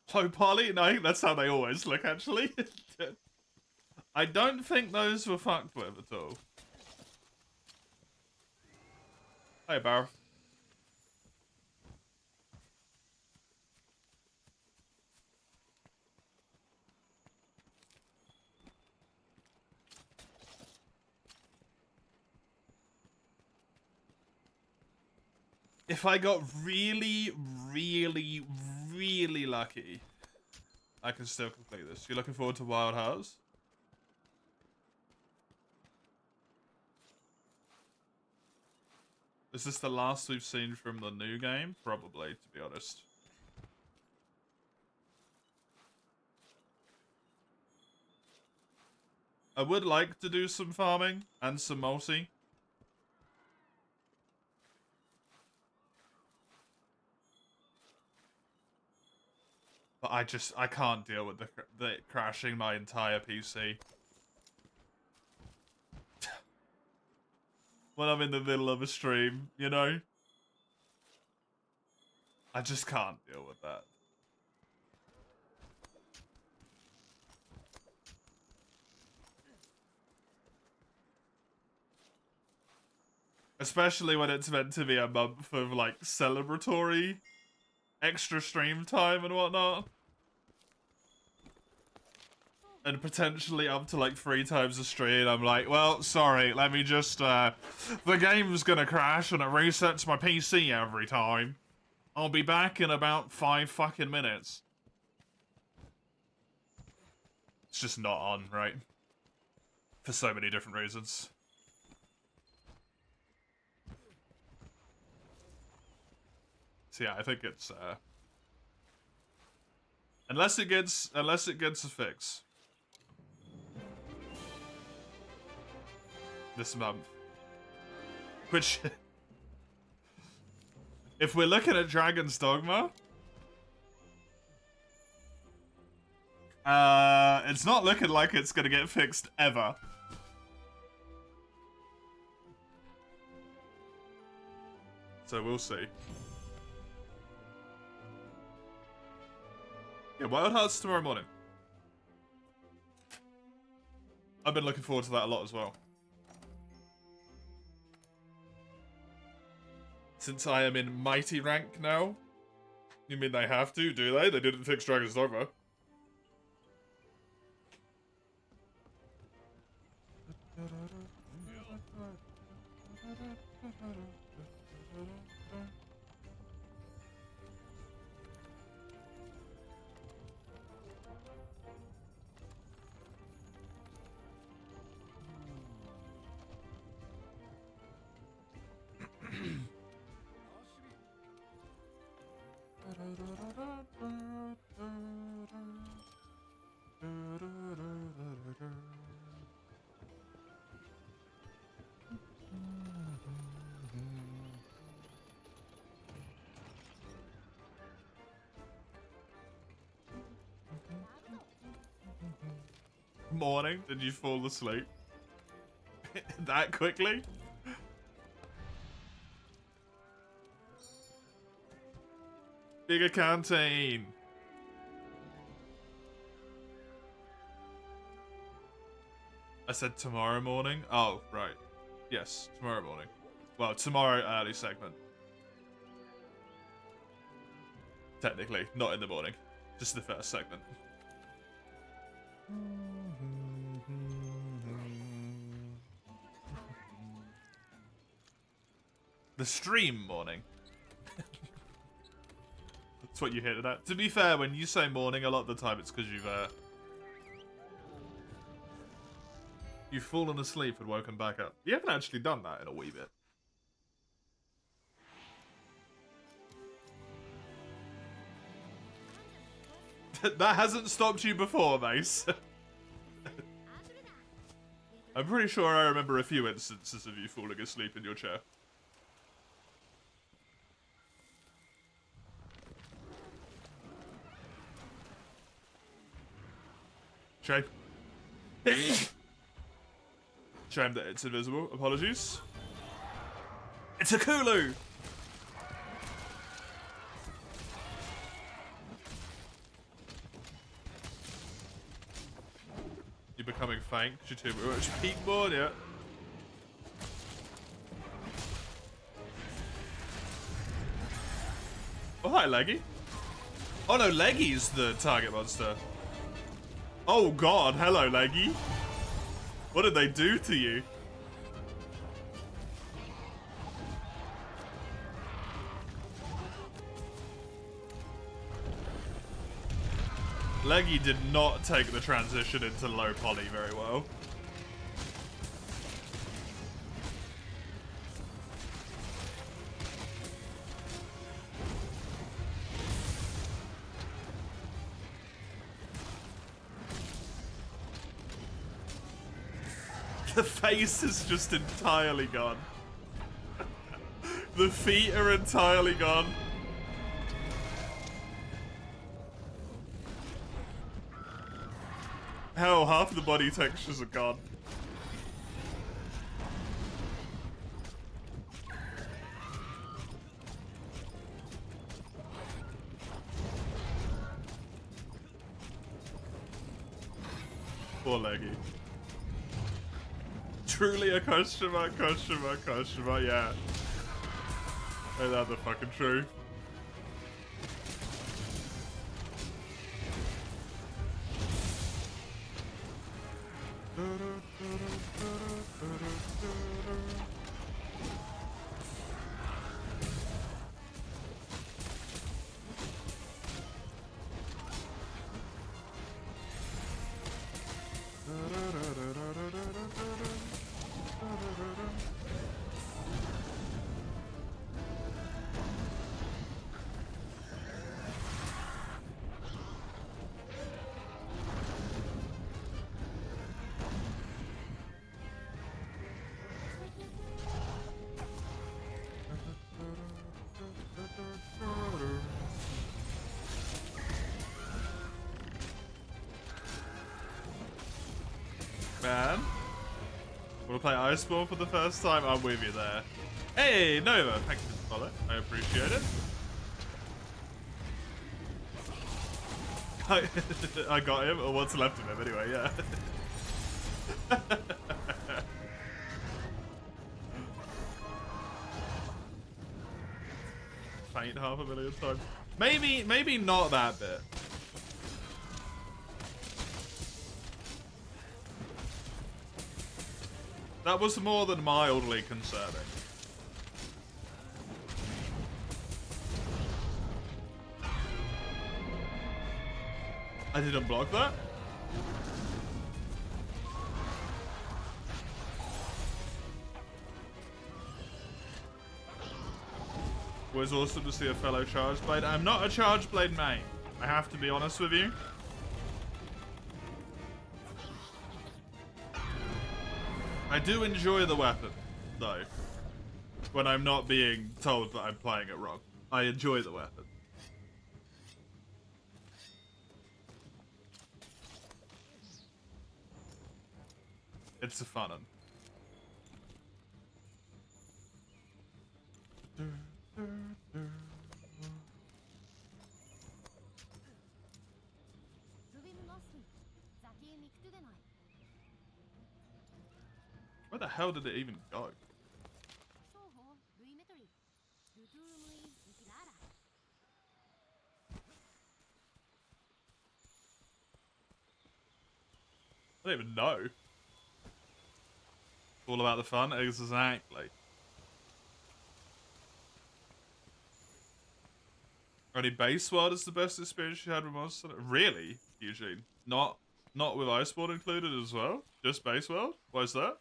So Polly? No, that's how they always look, actually. I don't think those were fucked with at all. Hey, Barrow. If I got really, really, really lucky, I can still complete this. You looking forward to Wild Hearts? Is this the last we've seen from the new game? Probably, to be honest. I would like to do some farming and some multi. But I can't deal with the crashing my entire PC. When I'm in the middle of a stream, you know? I just can't deal with that. Especially when it's meant to be a month of, like, celebratory extra stream time and whatnot. And potentially up to, like, 3 times a stream, I'm like, well, sorry, let me just, the game's gonna crash and it resets my PC every time. I'll be back in about 5 fucking minutes. It's just not on, right? For so many different reasons. So yeah, I think it's, unless it gets a fix. This month. Which, if we're looking at Dragon's Dogma, it's not looking like it's gonna get fixed ever. So we'll see. Yeah, Wild Hearts tomorrow morning. I've been looking forward to that a lot as well. Since I am in mighty rank now. You mean they have to, do they? They didn't fix Dragon's Dogma. Morning, did you fall asleep? That quickly? Bigger canteen. I said tomorrow morning? Oh, right. Yes, tomorrow morning. Well, tomorrow early segment. Technically, not in the morning. Just the first segment. The stream morning. That's what you hit at. To be fair, when you say morning, a lot of the time it's because you've fallen asleep and woken back up. You haven't actually done that in a wee bit. That hasn't stopped you before, Mace. I'm pretty sure I remember a few instances of you falling asleep in your chair. Shame. Shame that it's invisible. Apologies. It's a Kulu! You're becoming faint because you're too much peak board, yeah. Oh, hi, Leggy. Oh no, Leggy's the target monster. Oh god, hello, Leggy. What did they do to you? Leggy did not take the transition into low poly very well. The face is just entirely gone. The feet are entirely gone. Hell, half the body textures are gone. Poor Leggy. Truly a question mark, yeah. Ain't that the fucking truth? Man, wanna play Iceborne for the first time? I'm with you there. Hey, Nova, thank you for the follow. I appreciate it. I got him, or what's left of him anyway, yeah. Faint 500,000 times. Maybe not that bit. That was more than mildly concerning. I didn't block that? It was awesome to see a fellow Charge Blade. I'm not a Charge Blade main. I have to be honest with you. I do enjoy the weapon, though, when I'm not being told that I'm playing it wrong. I enjoy the weapon. It's a fun one. Where the hell did it even go? I don't even know. All about the fun, exactly. Only base world is the best experience you had with Monster Hunter? Really, Eugene? Not with Iceborne included as well? Just base world? Why is that?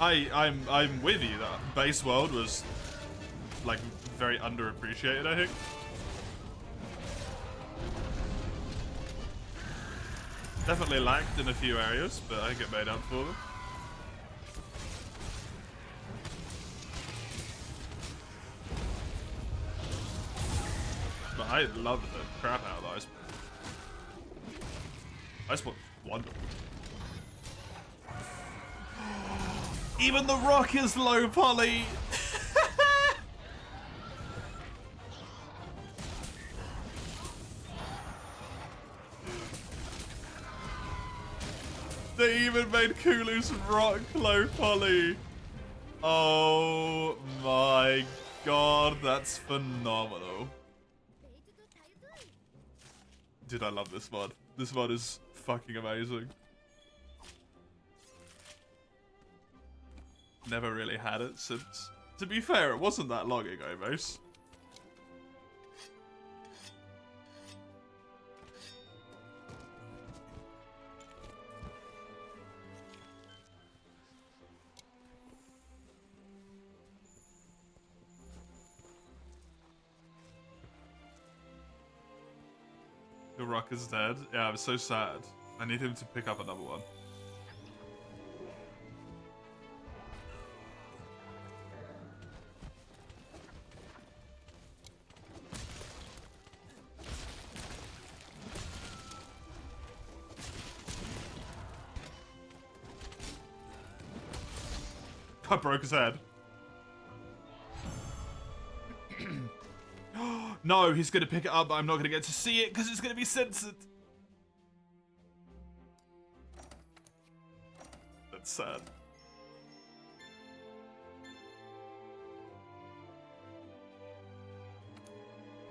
I'm with you that base world was like very underappreciated, I think. Definitely lacked in a few areas, but I think it made up for them. But I love the crap out of Iceborne. Iceborne's wonderful. Even the rock is low poly! They even made Kulu's rock low poly! Oh my god, that's phenomenal. Dude, I love this mod. This mod is fucking amazing. Never really had it since... To be fair, it wasn't that long ago, Mose. The rock is dead. Yeah, I'm so sad. I need him to pick up another one. I broke his head. No, he's gonna pick it up, but I'm not gonna get to see it because it's gonna be censored. That's sad.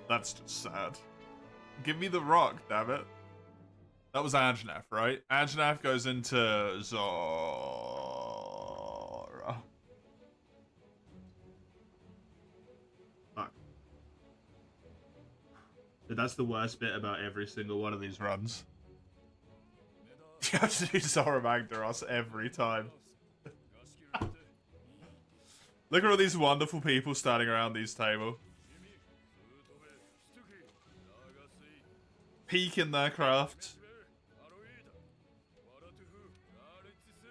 That's just sad. Give me the rock, damn it. That was Anjanath, right? Anjanath goes into Zora. Fuck. That's the worst bit about every single one of these runs. You have to do Zora Magdaros every time. Look at all these wonderful people standing around these tables. Peak in their craft.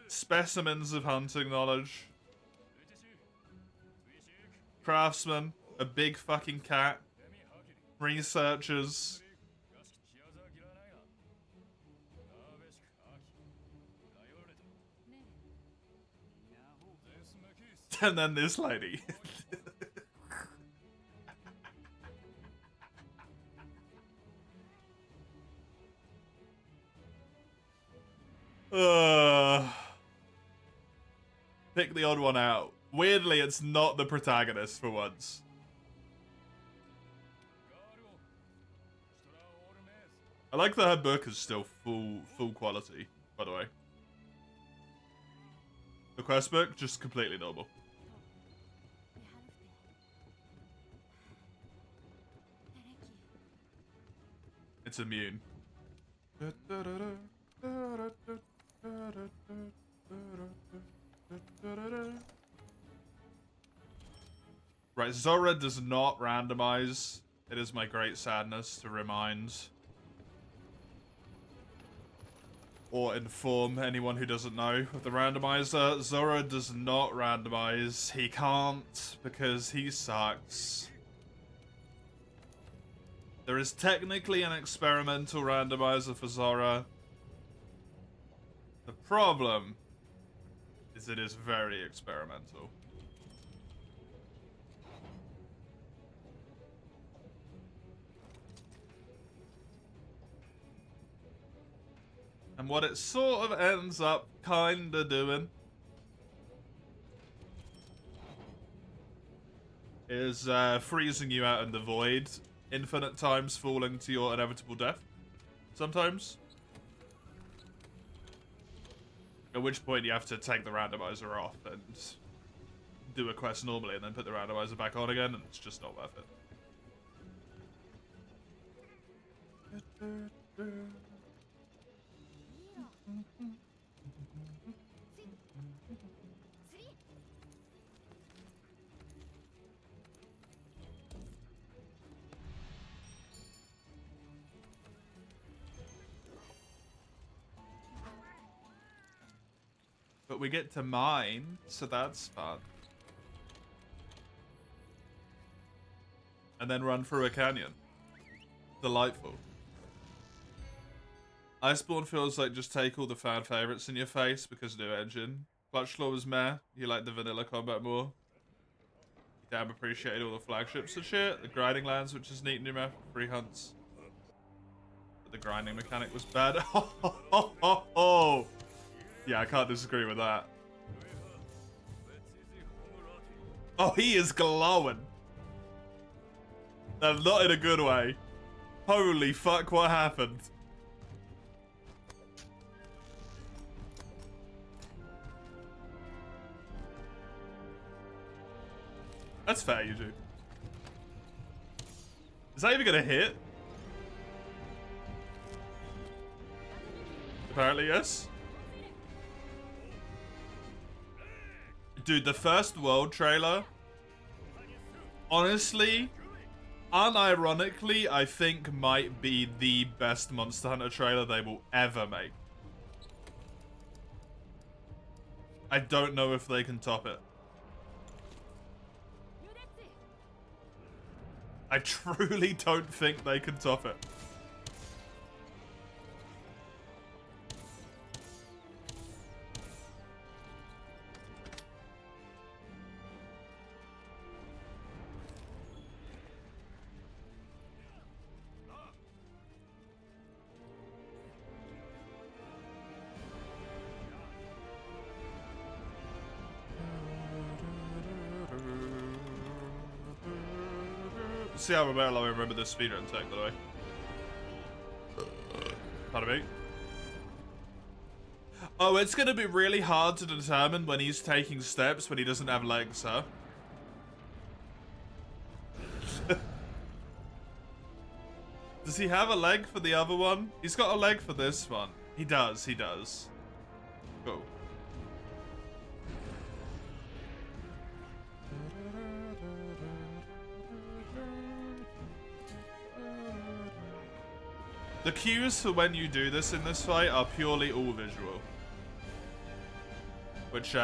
Specimens of hunting knowledge. Craftsmen. A big fucking cat. Researchers. And then this lady. Pick the odd one out. Weirdly, it's not the protagonist for once. I like that her book is still full quality, by the way. The quest book, just completely normal. It's immune. Right, Zora does not randomize. It is my great sadness to remind or inform anyone who doesn't know of the randomizer. Zora does not randomize. He can't because he sucks. There is technically an experimental randomizer for Zora. The problem is it is very experimental. And what it sort of ends up kinda doing is freezing you out in the void, infinite times falling to your inevitable death. Sometimes. At which point you have to take the randomizer off and do a quest normally and then put the randomizer back on again, and it's just not worth it. But we get to mine, so that's fun. And then run through a canyon. Delightful. Iceborne feels like just take all the fan favorites in your face because new engine. Clutchlaw was meh. You like the vanilla combat more. You damn appreciated all the flagships and shit. The grinding lands, which is neat new map. Free hunts. But the grinding mechanic was bad. Oh. Yeah, I can't disagree with that. Oh, he is glowing. And not in a good way. Holy fuck, what happened? That's fair, you do. Is that even gonna hit? Apparently, yes. Dude, the first World trailer, honestly, unironically, I think might be the best Monster Hunter trailer they will ever make. I don't know if they can top it. I truly don't think they can top it. See how well I remember this speedrun tech, by the way. Pardon me. Oh, it's gonna be really hard to determine when he's taking steps when he doesn't have legs, huh? Does he have a leg for the other one? He's got a leg for this one. He does, he does. Cool. The cues for when you do this in this fight are purely all visual. Which,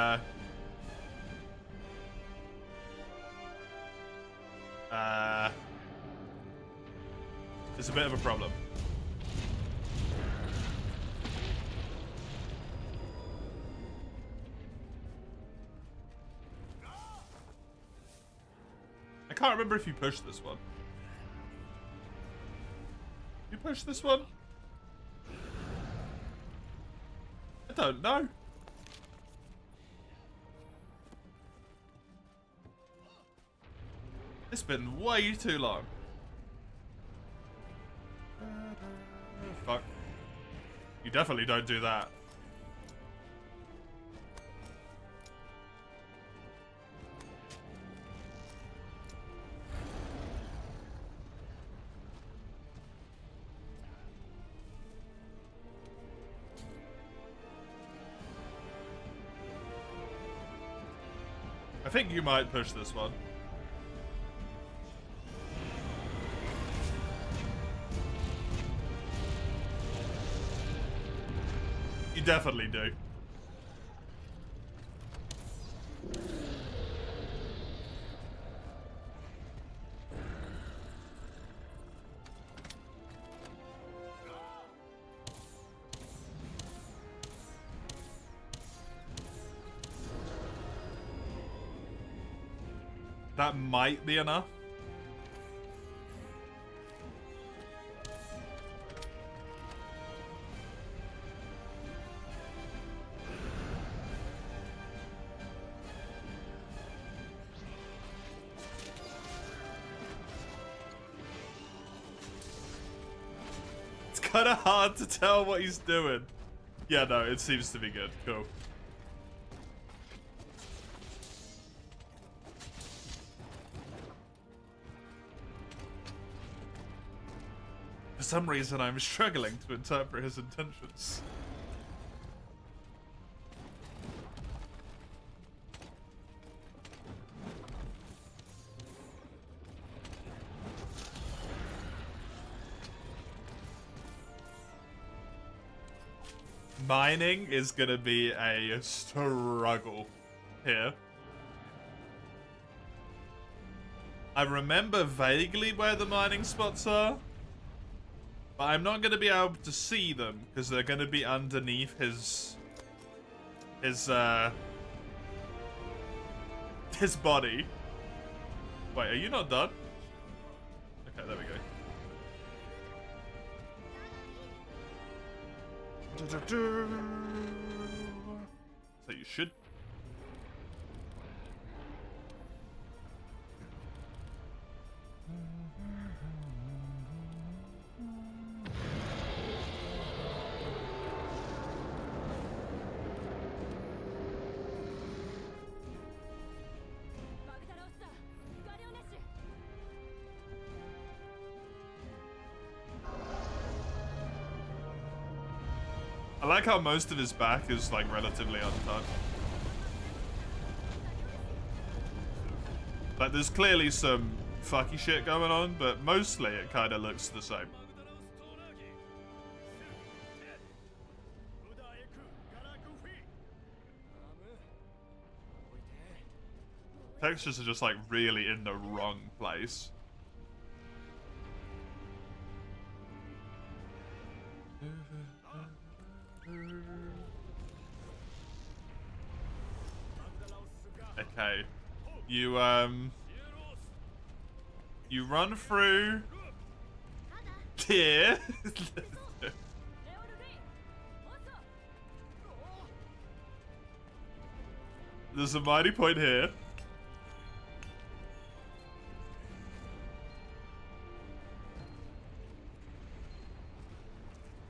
is a bit of a problem. I can't remember if you pushed this one. You push this one? I don't know. It's been way too long. Fuck. You definitely don't do that. I think you might push this one. You definitely do. That might be enough. It's kind of hard to tell what he's doing. Yeah, no, it seems to be good. Cool. For some reason, I'm struggling to interpret his intentions. Mining is gonna be a struggle here. I remember vaguely where the mining spots are, but I'm not gonna be able to see them because they're gonna be underneath his body. Wait, are you not done? Okay, there we go. So you should. I like how most of his back is like relatively untouched. Like there's clearly some fucky shit going on, but mostly it kind of looks the same. Textures are just like really in the wrong place. Okay, you run through here. There's a mighty point here.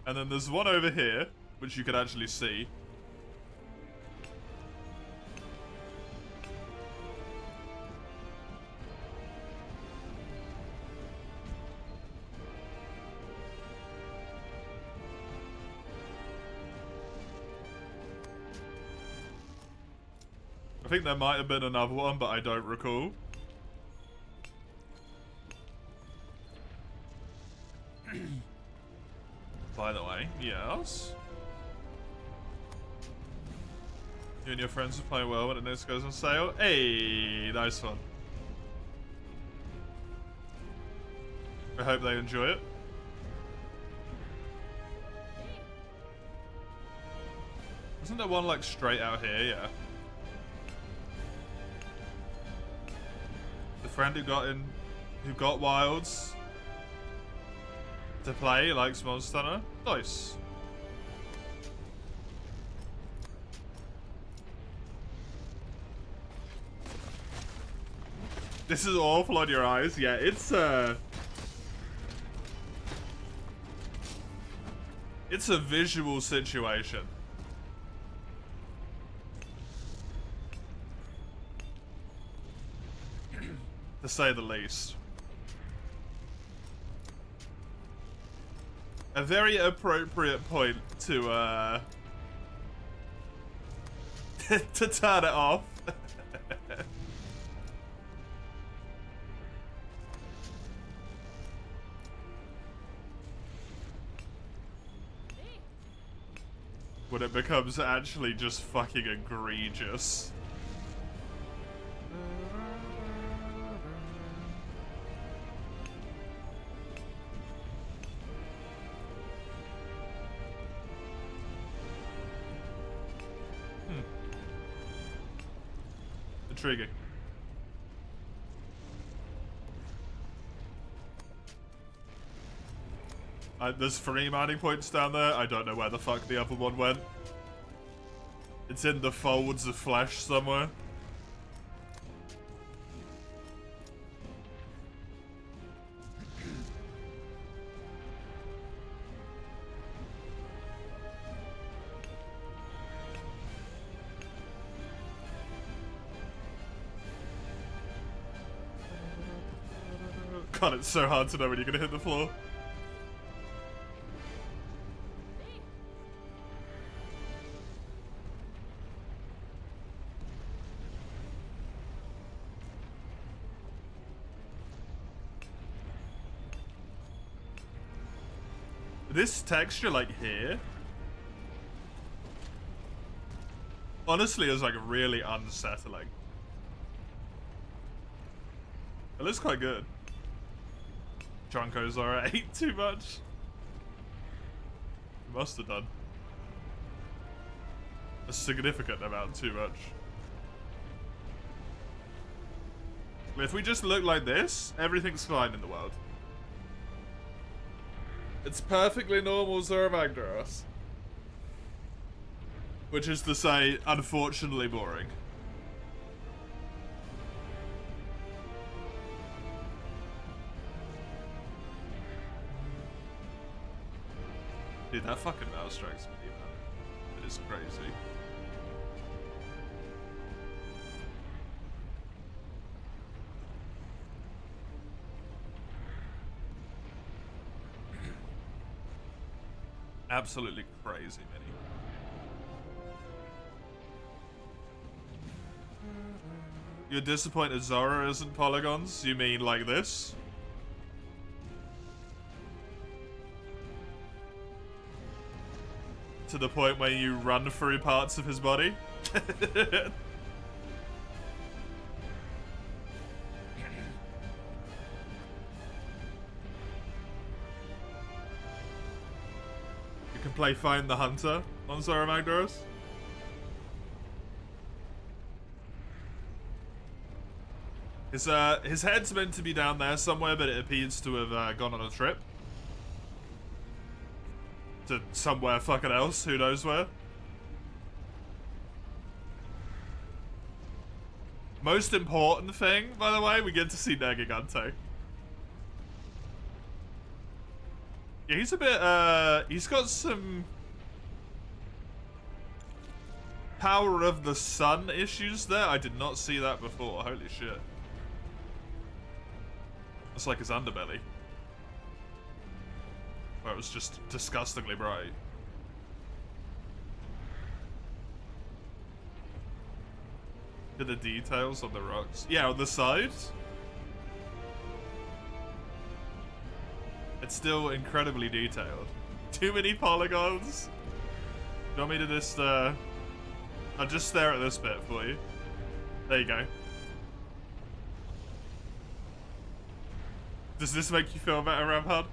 And then there's one over here, which you can actually see. I think there might have been another one, but I don't recall. By the way, yes. You and your friends are playing well when it next goes on sale. Hey, nice one. I hope they enjoy it. Isn't there one like straight out here? Yeah. The friend who got wilds to play likes Monster Hunter. Nice. This is awful on your eyes. Yeah, it's a visual situation. To say the least. A very appropriate point to to turn it off. When it becomes actually just fucking egregious. Intriguing. There's 3 mining points down there. I don't know where the fuck the other one went. It's in the folds of flesh somewhere. God, it's so hard to know when you're gonna hit the floor. This texture, like, here, honestly is, like, really unsettling. It looks quite good. Drunko's alright. Ate too much. Must have done. A significant amount too much. If we just look like this, everything's fine in the world. It's perfectly normal Zoramagdaros. Which is to say, unfortunately boring. Dude, that fucking now strikes me, man. It is crazy. Absolutely crazy, Minnie. You're disappointed Zora isn't polygons? You mean like this? To the point where you run through parts of his body? You can play Find the Hunter on Zoramagdaros. His head's meant to be down there somewhere, but it appears to have gone on a trip. To somewhere fucking else, who knows where. Most important thing, by the way, we get to see Negagante. Yeah, he's a bit, he's got some Power of the Sun issues there. I did not see that before, holy shit. It's like his underbelly. Where it was just disgustingly bright. Look at the details on the rocks. Yeah, on the side. It's still incredibly detailed. Too many polygons. You want me to just, I'll just stare at this bit for you. There you go. Does this make you feel better, Ramhard?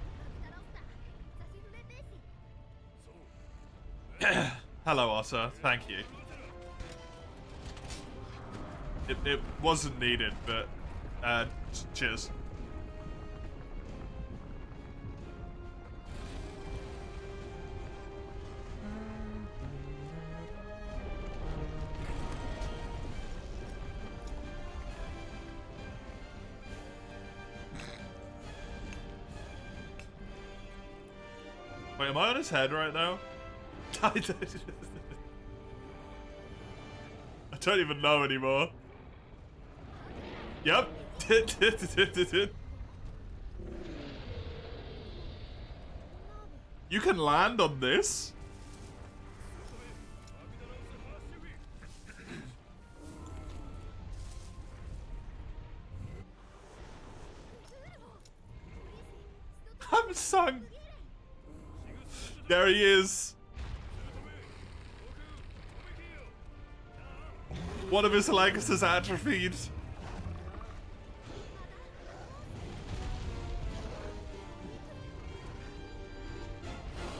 Hello, Otter. Thank you. It wasn't needed, but cheers. Wait, am I on his head right now? I don't even know anymore. Yep. You can land on this? I'm sung. There he is. One of his legs is atrophied.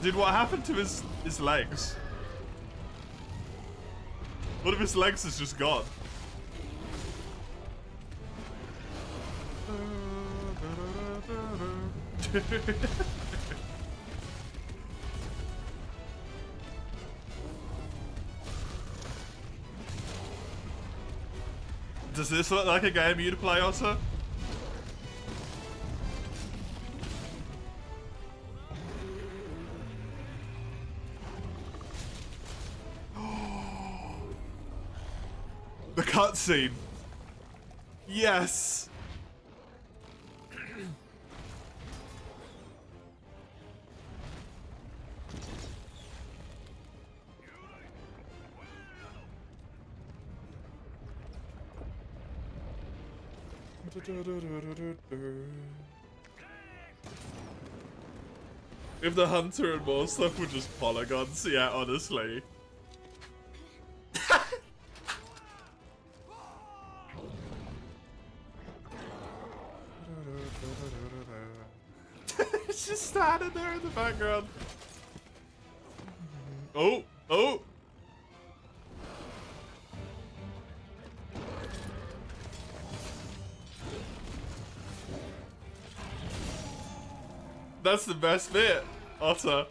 Dude, what happened to his legs? One of his legs is just gone. Does this look like a game you'd play, Otter? The cutscene. Yes. If the hunter and more stuff were just polygons, yeah, honestly. It's just standing there in the background. Oh, oh. That's the best bit, Otter.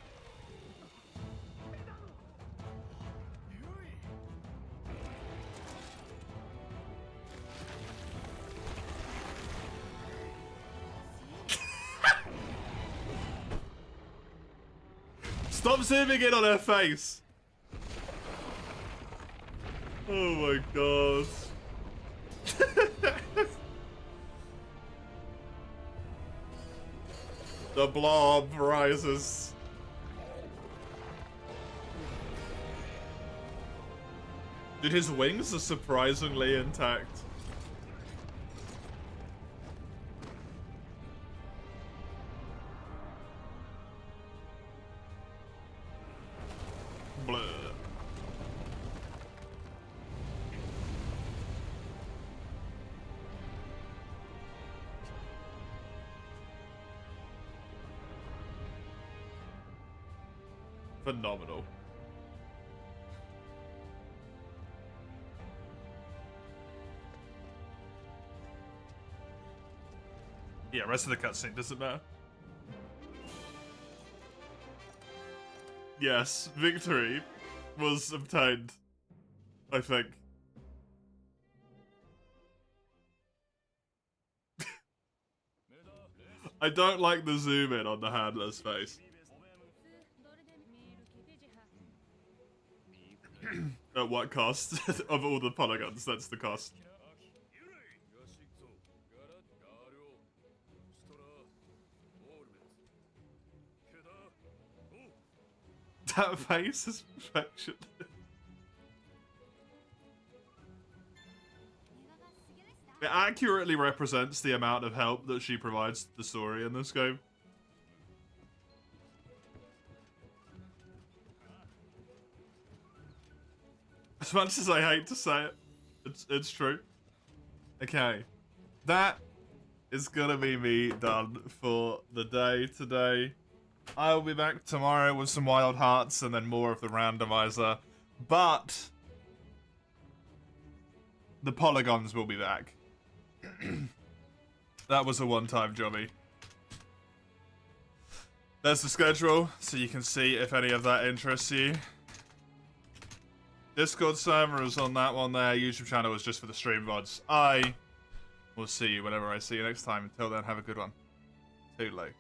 Stop zooming in on her face. Oh my god. The blob rises. Dude, his wings are surprisingly intact. Blah. Phenomenal. Yeah, rest of the cutscene doesn't matter. Yes, victory was obtained, I think. I don't like the zoom in on the handler's face. At what cost? Of all the polygons, that's the cost. That face is perfection. It accurately represents the amount of help that she provides to the story in this game. As much as I hate to say it, it's true. Okay, that is gonna be me done for the day today. I'll be back tomorrow with some Wild Hearts and then more of the Randomiser, but the polygons will be back. That was a one-time jobby. There's the schedule, so you can see if any of that interests you. Discord server is on that one there. YouTube channel is just for the stream VODs. I will see you whenever I see you next time. Until then, have a good one. Toodaloo.